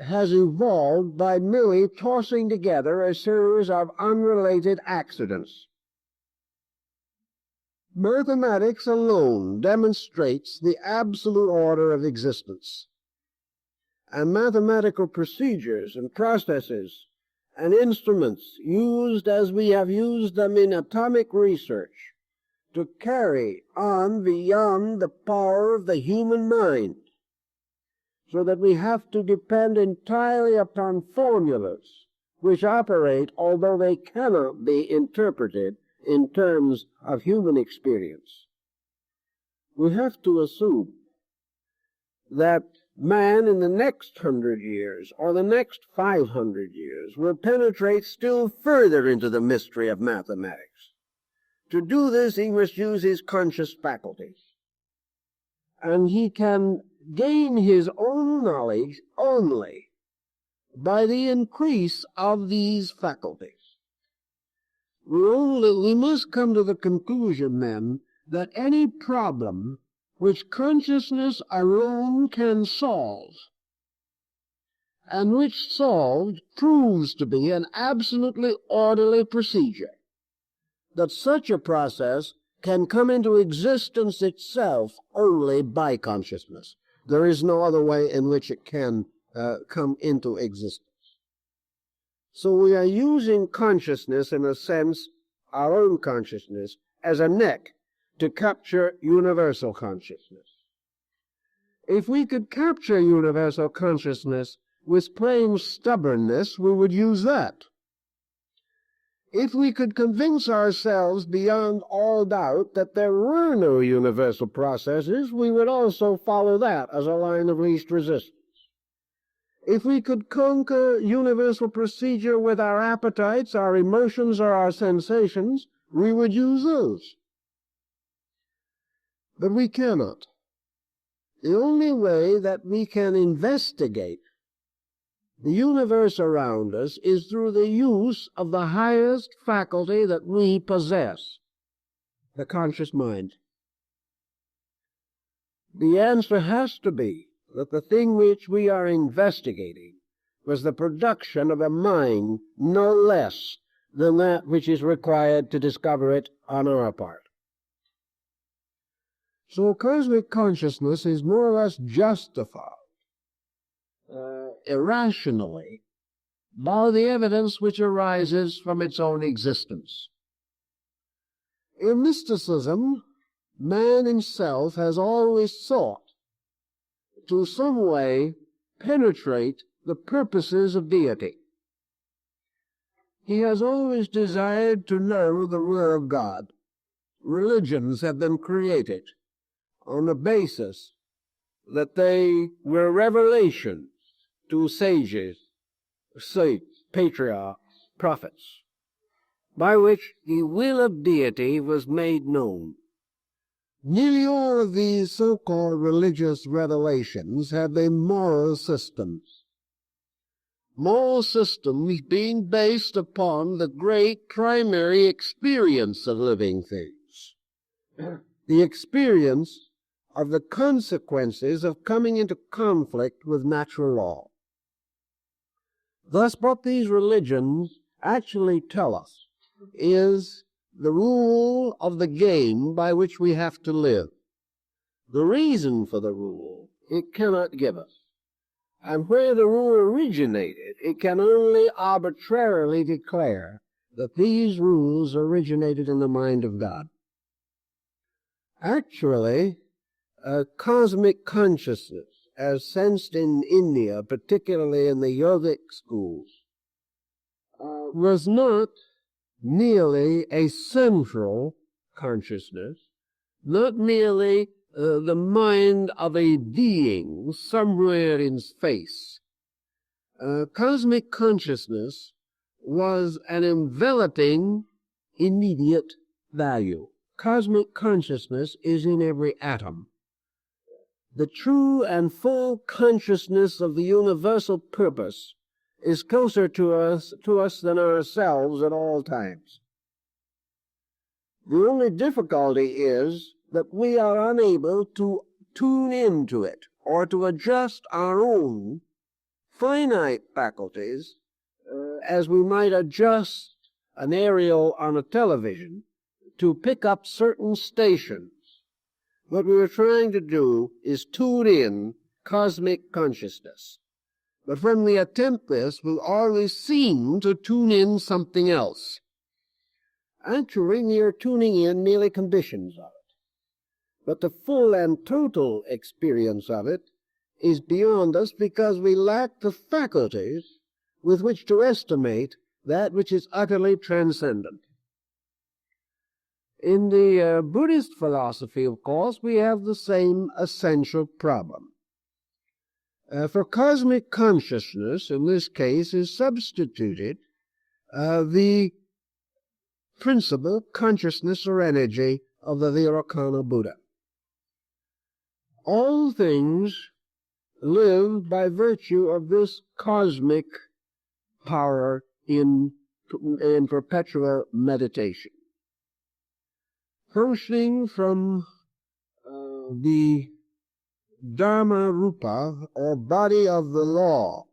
has evolved by merely tossing together a series of unrelated accidents. Mathematics alone demonstrates the absolute order of existence, and mathematical procedures and processes and instruments used as we have used them in atomic research to carry on beyond the power of the human mind, so that we have to depend entirely upon formulas which operate, although they cannot be interpreted in terms of human experience. We have to assume that man in the next 100 years or the next 500 years will penetrate still further into the mystery of mathematics. To do this, he must use his conscious faculties. And he can gain his own knowledge only by the increase of these faculties. We must come to the conclusion, then, that any problem which consciousness alone can solve, and which solved proves to be an absolutely orderly procedure, that such a process can come into existence itself only by consciousness. There is no other way in which it can come into existence. So we are using consciousness, in a sense, our own consciousness, as a neck to capture universal consciousness. If we could capture universal consciousness with plain stubbornness, we would use that. If we could convince ourselves beyond all doubt that there were no universal processes, we would also follow that as a line of least resistance. If we could conquer universal procedure with our appetites, our emotions, or our sensations, we would use those. But we cannot. The only way that we can investigate the universe around us is through the use of the highest faculty that we possess, the conscious mind. The answer has to be that the thing which we are investigating was the production of a mind no less than that which is required to discover it on our part. So cosmic consciousness is more or less justified irrationally by the evidence which arises from its own existence. In mysticism, man himself has always sought to some way penetrate the purposes of deity. He has always desired to know the will of God. Religions have been created on the basis that they were revelations to sages, saints, patriarchs, prophets, by which the will of deity was made known. Nearly all of these so-called religious revelations have been moral systems. Moral systems being based upon the great primary experience of living things, the experience of the consequences of coming into conflict with natural law. Thus, what these religions actually tell us is the rule of the game by which we have to live. The reason for the rule it cannot give us. And where the rule originated, it can only arbitrarily declare that these rules originated in the mind of God. Actually, cosmic consciousness, as sensed in India, particularly in the yogic schools, was not merely a central consciousness, not merely the mind of a being somewhere in space. Cosmic consciousness was an enveloping, immediate value. Cosmic consciousness is in every atom. The true and full consciousness of the universal purpose is closer to us than ourselves at all times. The only difficulty is that we are unable to tune into it or to adjust our own finite faculties as we might adjust an aerial on a television to pick up certain stations. What we were trying to do is tune in cosmic consciousness. But when we attempt this, we'll always seem to tune in something else. Actually, we are tuning in merely conditions of it. But the full and total experience of it is beyond us because we lack the faculties with which to estimate that which is utterly transcendent. In the Buddhist philosophy, of course, we have the same essential problem. For cosmic consciousness, in this case, is substituted the principle, consciousness or energy of the Virukana Buddha. All things live by virtue of this cosmic power in perpetual meditation. Functioning from the Dharma Rupa, or body of the law,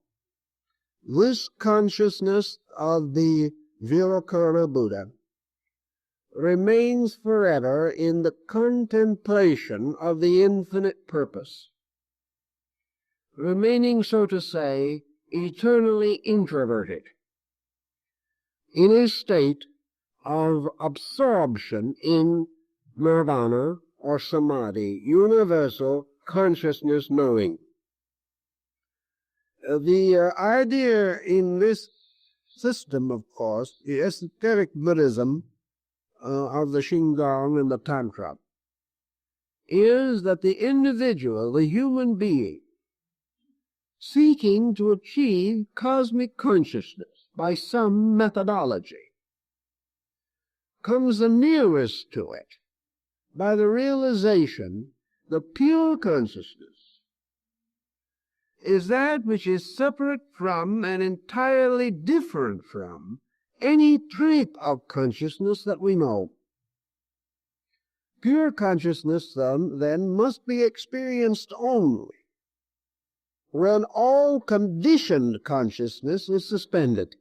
this consciousness of the Virukana Buddha remains forever in the contemplation of the infinite purpose, remaining, so to say, eternally introverted, in a state of absorption in nirvana or samadhi, universal consciousness knowing. The idea in this system, of course, the esoteric Buddhism of the Shingon and the Tantra, is that the individual, the human being, seeking to achieve cosmic consciousness by some methodology, comes the nearest to it by the realization the pure consciousness is that which is separate from and entirely different from any type of consciousness that we know. Pure consciousness, then must be experienced only when all conditioned consciousness is suspended.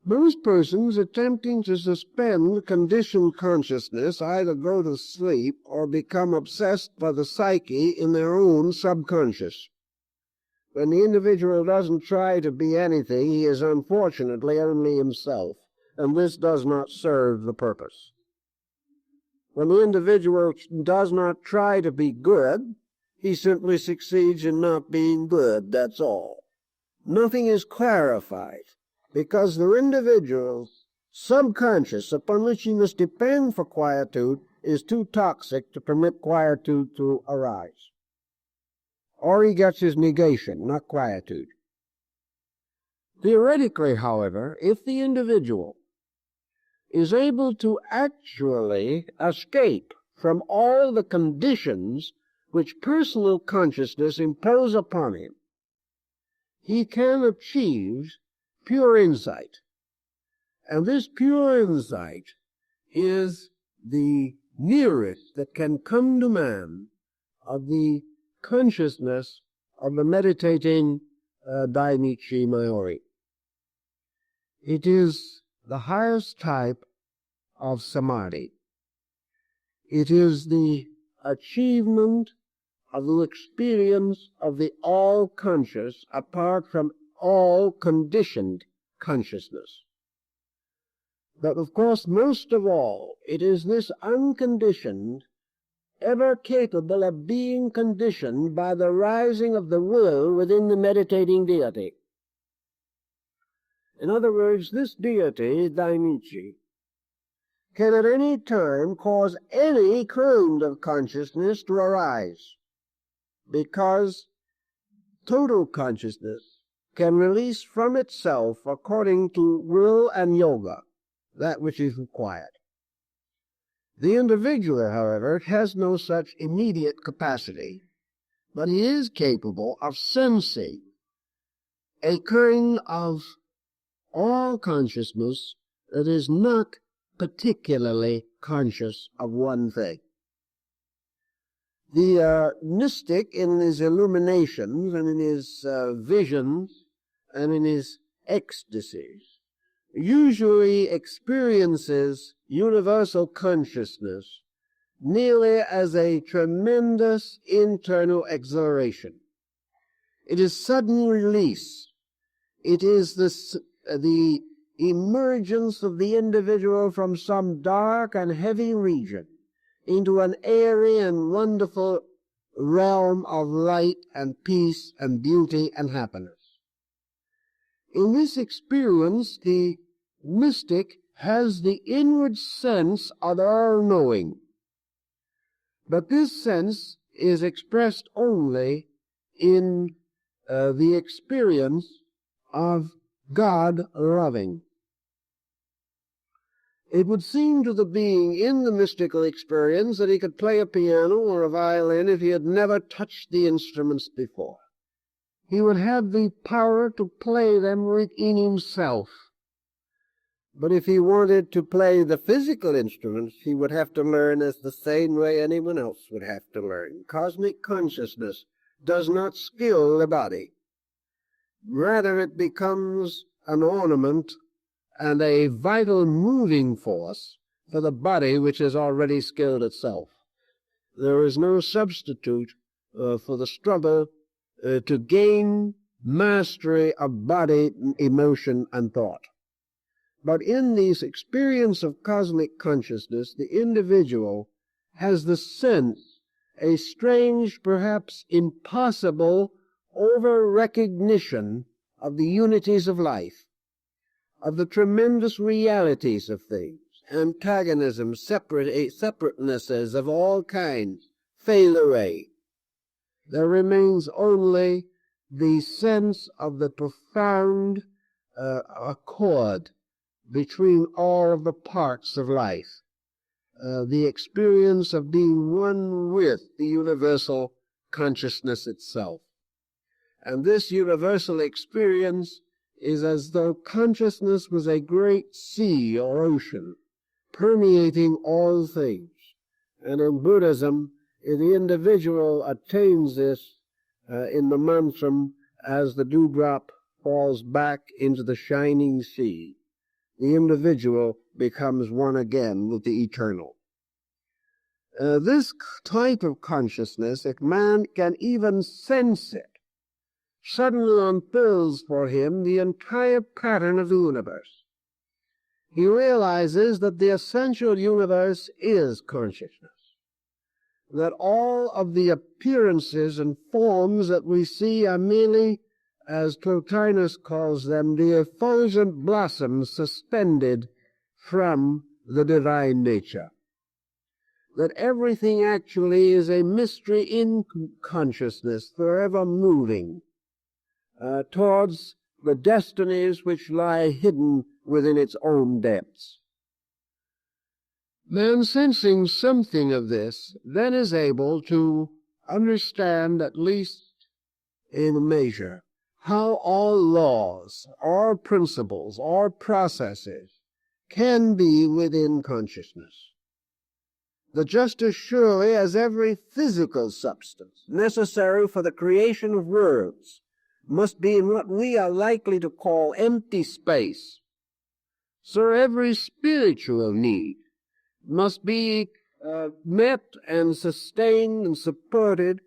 Most persons attempting to suspend conditioned consciousness either go to sleep or become obsessed by the psyche in their own subconscious. When the individual doesn't try to be anything, he is unfortunately only himself, and this does not serve the purpose. When the individual does not try to be good, he simply succeeds in not being good, that's all. Nothing is clarified, because the individual's subconscious upon which he must depend for quietude is too toxic to permit quietude to arise. Or he gets his negation, not quietude. Theoretically, however, if the individual is able to actually escape from all the conditions which personal consciousness impose upon him, he can achieve pure insight. And this pure insight is the nearest that can come to man of the consciousness of the meditating Dainichi Maori. It is the highest type of samadhi. It is the achievement of the experience of the all-conscious apart from all conditioned consciousness. But of course, most of all, it is this unconditioned, ever capable of being conditioned by the rising of the will within the meditating deity. In other words, this deity, Dainichi, can at any time cause any kind of consciousness to arise, because total consciousness can release from itself, according to will and yoga, that which is required. The individual, however, has no such immediate capacity, but he is capable of sensing a kind of all consciousness that is not particularly conscious of one thing. The mystic, in his illuminations and in his visions and in his ecstasies, usually experiences universal consciousness nearly as a tremendous internal exhilaration. It is sudden release. It is the emergence of the individual from some dark and heavy region into an airy and wonderful realm of light and peace and beauty and happiness. In this experience, the mystic has the inward sense of all-knowing, but this sense is expressed only in the experience of God loving. It would seem to the being in the mystical experience that he could play a piano or a violin if he had never touched the instruments before. He would have the power to play them within himself. But if he wanted to play the physical instruments, he would have to learn as the same way anyone else would have to learn. Cosmic consciousness does not skill the body. Rather, it becomes an ornament and a vital moving force for the body which is already skilled itself. There is no substitute for the struggle to gain mastery of body, emotion, and thought. But in this experience of cosmic consciousness, the individual has the sense, a strange, perhaps impossible, over-recognition of the unities of life, of the tremendous realities of things. Antagonisms, separatenesses of all kinds fade away. There remains only the sense of the profound accord between all of the parts of life, the experience of being one with the universal consciousness itself. And this universal experience is as though consciousness was a great sea or ocean, permeating all things. And in Buddhism, the individual attains this in the mantram as the dewdrop falls back into the shining sea. The individual becomes one again with the eternal. This type of consciousness, if man can even sense it, suddenly unfurls for him the entire pattern of the universe. He realizes that the essential universe is consciousness, that all of the appearances and forms that we see are merely, as Plotinus calls them, the effulgent blossoms suspended from the divine nature. That everything actually is a mystery in consciousness, forever moving towards the destinies which lie hidden within its own depths. Man, sensing something of this, then is able to understand, at least in a measure, how all laws, all principles, all processes can be within consciousness. that just as surely as every physical substance necessary for the creation of worlds must be in what we are likely to call empty space, so every spiritual need must be met and sustained and supported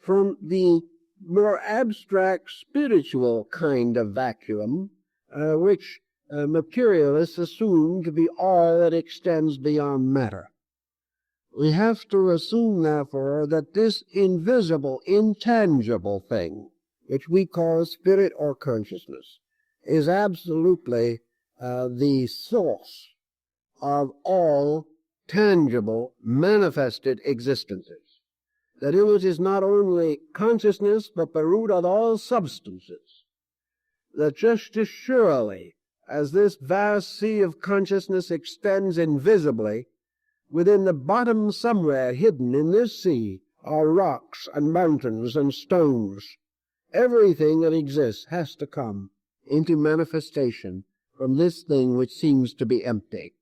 from the more abstract spiritual kind of vacuum, which materialists assume to be all that extends beyond matter. We have to assume, therefore, that this invisible, intangible thing, which we call spirit or consciousness, is absolutely the source of all tangible, manifested existences. That it is not only consciousness, but the root of all substances. That just as surely as this vast sea of consciousness extends invisibly, within the bottom somewhere hidden in this sea are rocks and mountains and stones. Everything that exists has to come into manifestation from this thing which seems to be empty.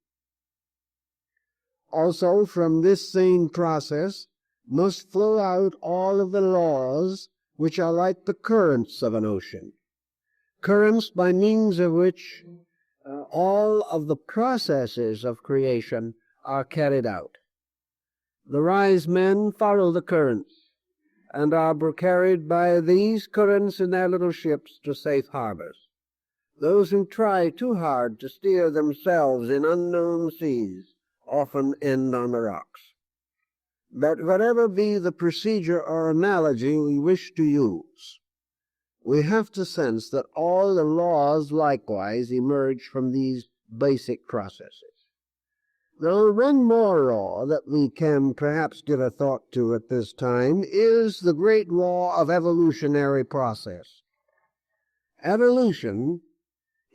Also, from this same process must flow out all of the laws which are like the currents of an ocean, currents by means of which all of the processes of creation are carried out. The wise men follow the currents and are carried by these currents in their little ships to safe harbors. Those who try too hard to steer themselves in unknown seas often end on the rocks. But whatever be the procedure or analogy we wish to use, we have to sense that all the laws likewise emerge from these basic processes. Now, one more law that we can perhaps give a thought to at this time is the great law of evolutionary process. Evolution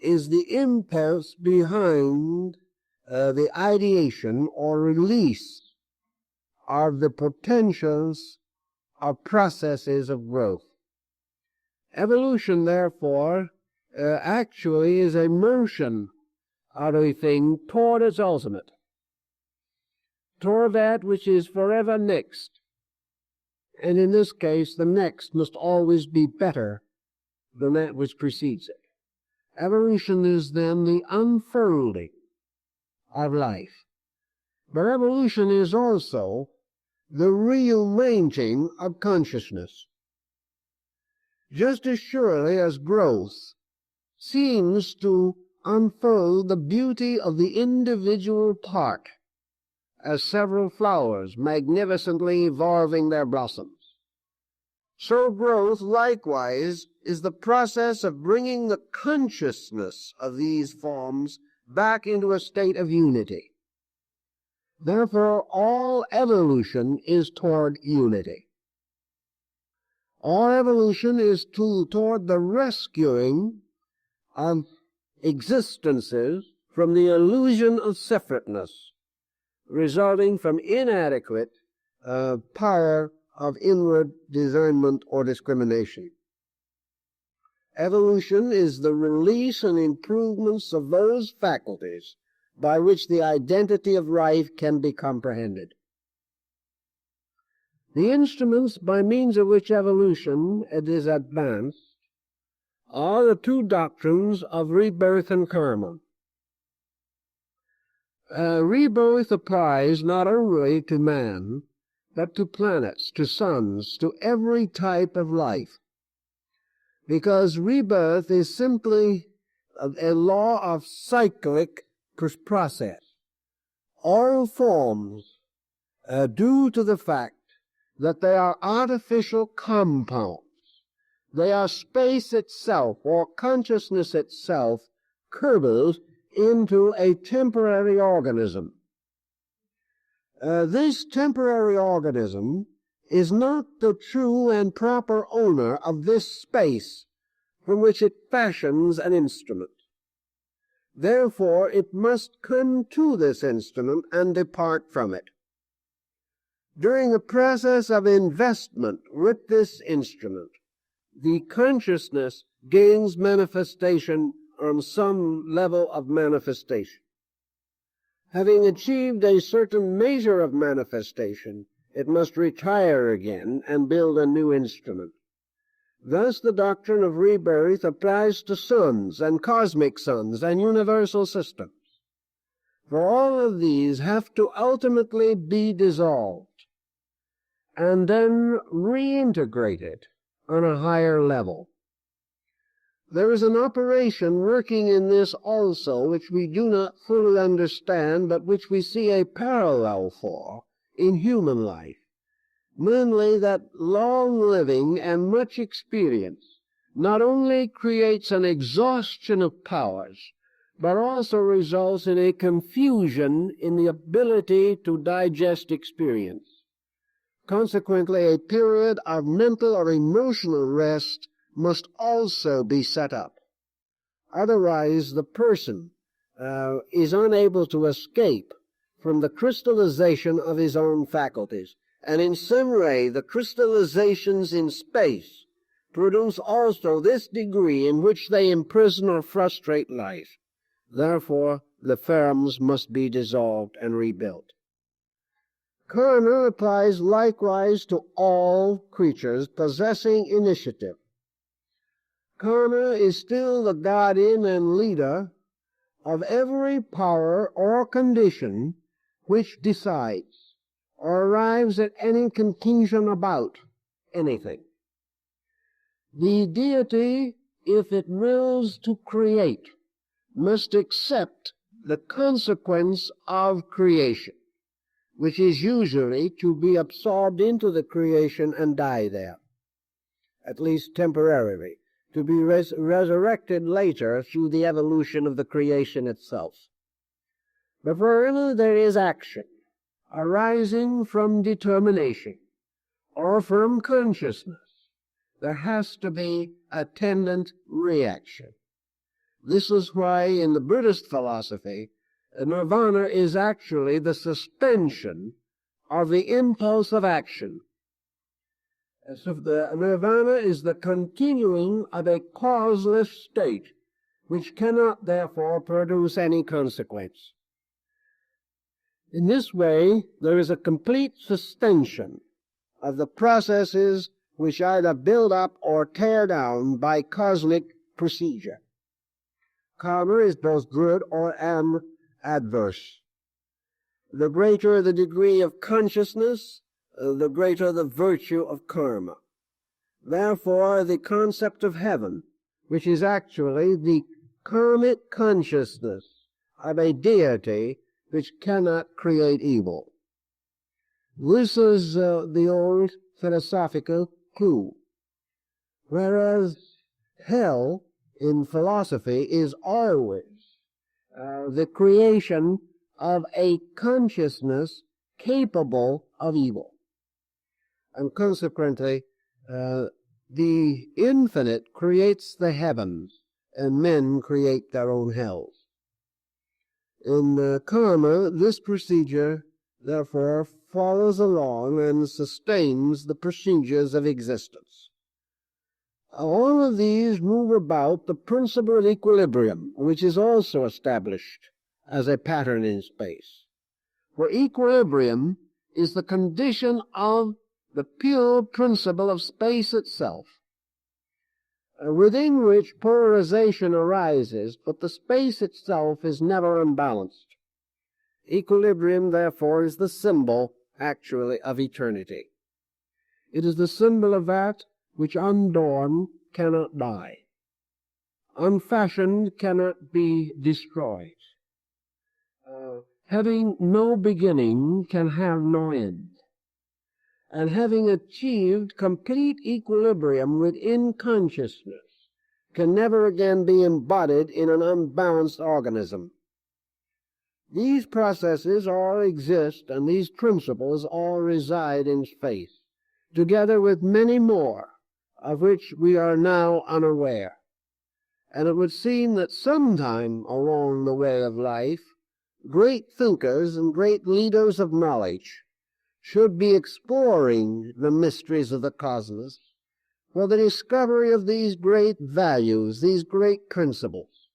is the impulse behind the ideation or release of the potentials of processes of growth. Evolution, therefore, actually is a motion of a thing toward its ultimate, toward that which is forever next. And in this case, the next must always be better than that which precedes it. Evolution is then the unfolding of life. But evolution is also the reuniting of consciousness. Just as surely as growth seems to unfold the beauty of the individual part, as several flowers magnificently evolving their blossoms, so growth likewise is the process of bringing the consciousness of these forms back into a state of unity. Therefore, all evolution is toward unity. All evolution is toward the rescuing of existences from the illusion of separateness, resulting from inadequate power of inward discernment or discrimination. Evolution is the release and improvements of those faculties by which the identity of life can be comprehended. The instruments by means of which evolution is advanced are the two doctrines of rebirth and karma. Rebirth applies not only to man, but to planets, to suns, to every type of life, because rebirth is simply a law of cyclic process. All forms, due to the fact that they are artificial compounds, they are space itself or consciousness itself curdled into a temporary organism. This temporary organism is not the true and proper owner of this space from which it fashions an instrument. Therefore, it must come to this instrument and depart from it. During the process of investment with this instrument, the consciousness gains manifestation on some level of manifestation. Having achieved a certain measure of manifestation, it must retire again and build a new instrument. Thus the doctrine of rebirth applies to suns and cosmic suns and universal systems. For all of these have to ultimately be dissolved and then reintegrated on a higher level. There is an operation working in this also which we do not fully understand, but which we see a parallel for in human life, namely that long living and much experience not only creates an exhaustion of powers, but also results in a confusion in the ability to digest experience. Consequently, a period of mental or emotional rest must also be set up. Otherwise, the person is unable to escape from the crystallization of his own faculties. And in some way, the crystallizations in space produce also this degree in which they imprison or frustrate life. Therefore, the firms must be dissolved and rebuilt. Karma applies likewise to all creatures possessing initiative. Karma is still the guardian and leader of every power or condition which decides or arrives at any conclusion about anything. The deity, if it wills to create, must accept the consequence of creation, which is usually to be absorbed into the creation and die there, at least temporarily, to be resurrected later through the evolution of the creation itself. But further, there is action arising from determination or from consciousness. There has to be attendant reaction. This is why in the Buddhist philosophy, nirvana is actually the suspension of the impulse of action. So the nirvana is the continuing of a causeless state, which cannot therefore produce any consequence. In this way, there is a complete suspension of the processes which either build up or tear down by cosmic procedure. Karma is both good and adverse. The greater the degree of consciousness, the greater the virtue of karma. Therefore, the concept of heaven, which is actually the karmic consciousness of a deity which cannot create evil. This is the old philosophical clue. Whereas hell in philosophy is always the creation of a consciousness capable of evil. And consequently, the infinite creates the heavens, and men create their own hells. In karma, this procedure, therefore, follows along and sustains the procedures of existence. All of these move about the principle of equilibrium, which is also established as a pattern in space. For equilibrium is the condition of the pure principle of space itself, within which polarization arises, but the space itself is never unbalanced. Equilibrium, therefore, is the symbol, actually, of eternity. It is the symbol of that which unadorned cannot die, unfashioned cannot be destroyed, having no beginning can have no end, and having achieved complete equilibrium within consciousness can never again be embodied in an unbalanced organism. These processes all exist, and these principles all reside in space, together with many more of which we are now unaware. And it would seem that sometime along the way of life, great thinkers and great leaders of knowledge should be exploring the mysteries of the cosmos for the discovery of these great values, these great principles,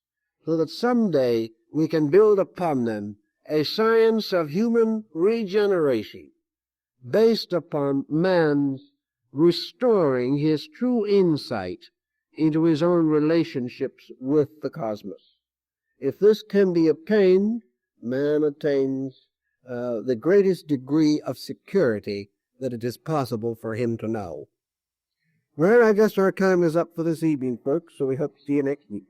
so that someday we can build upon them a science of human regeneration based upon man's restoring his true insight into his own relationships with the cosmos. If this can be obtained, man attains the greatest degree of security that it is possible for him to know. Well, I guess our time is up for this evening, folks, so we hope to see you next week.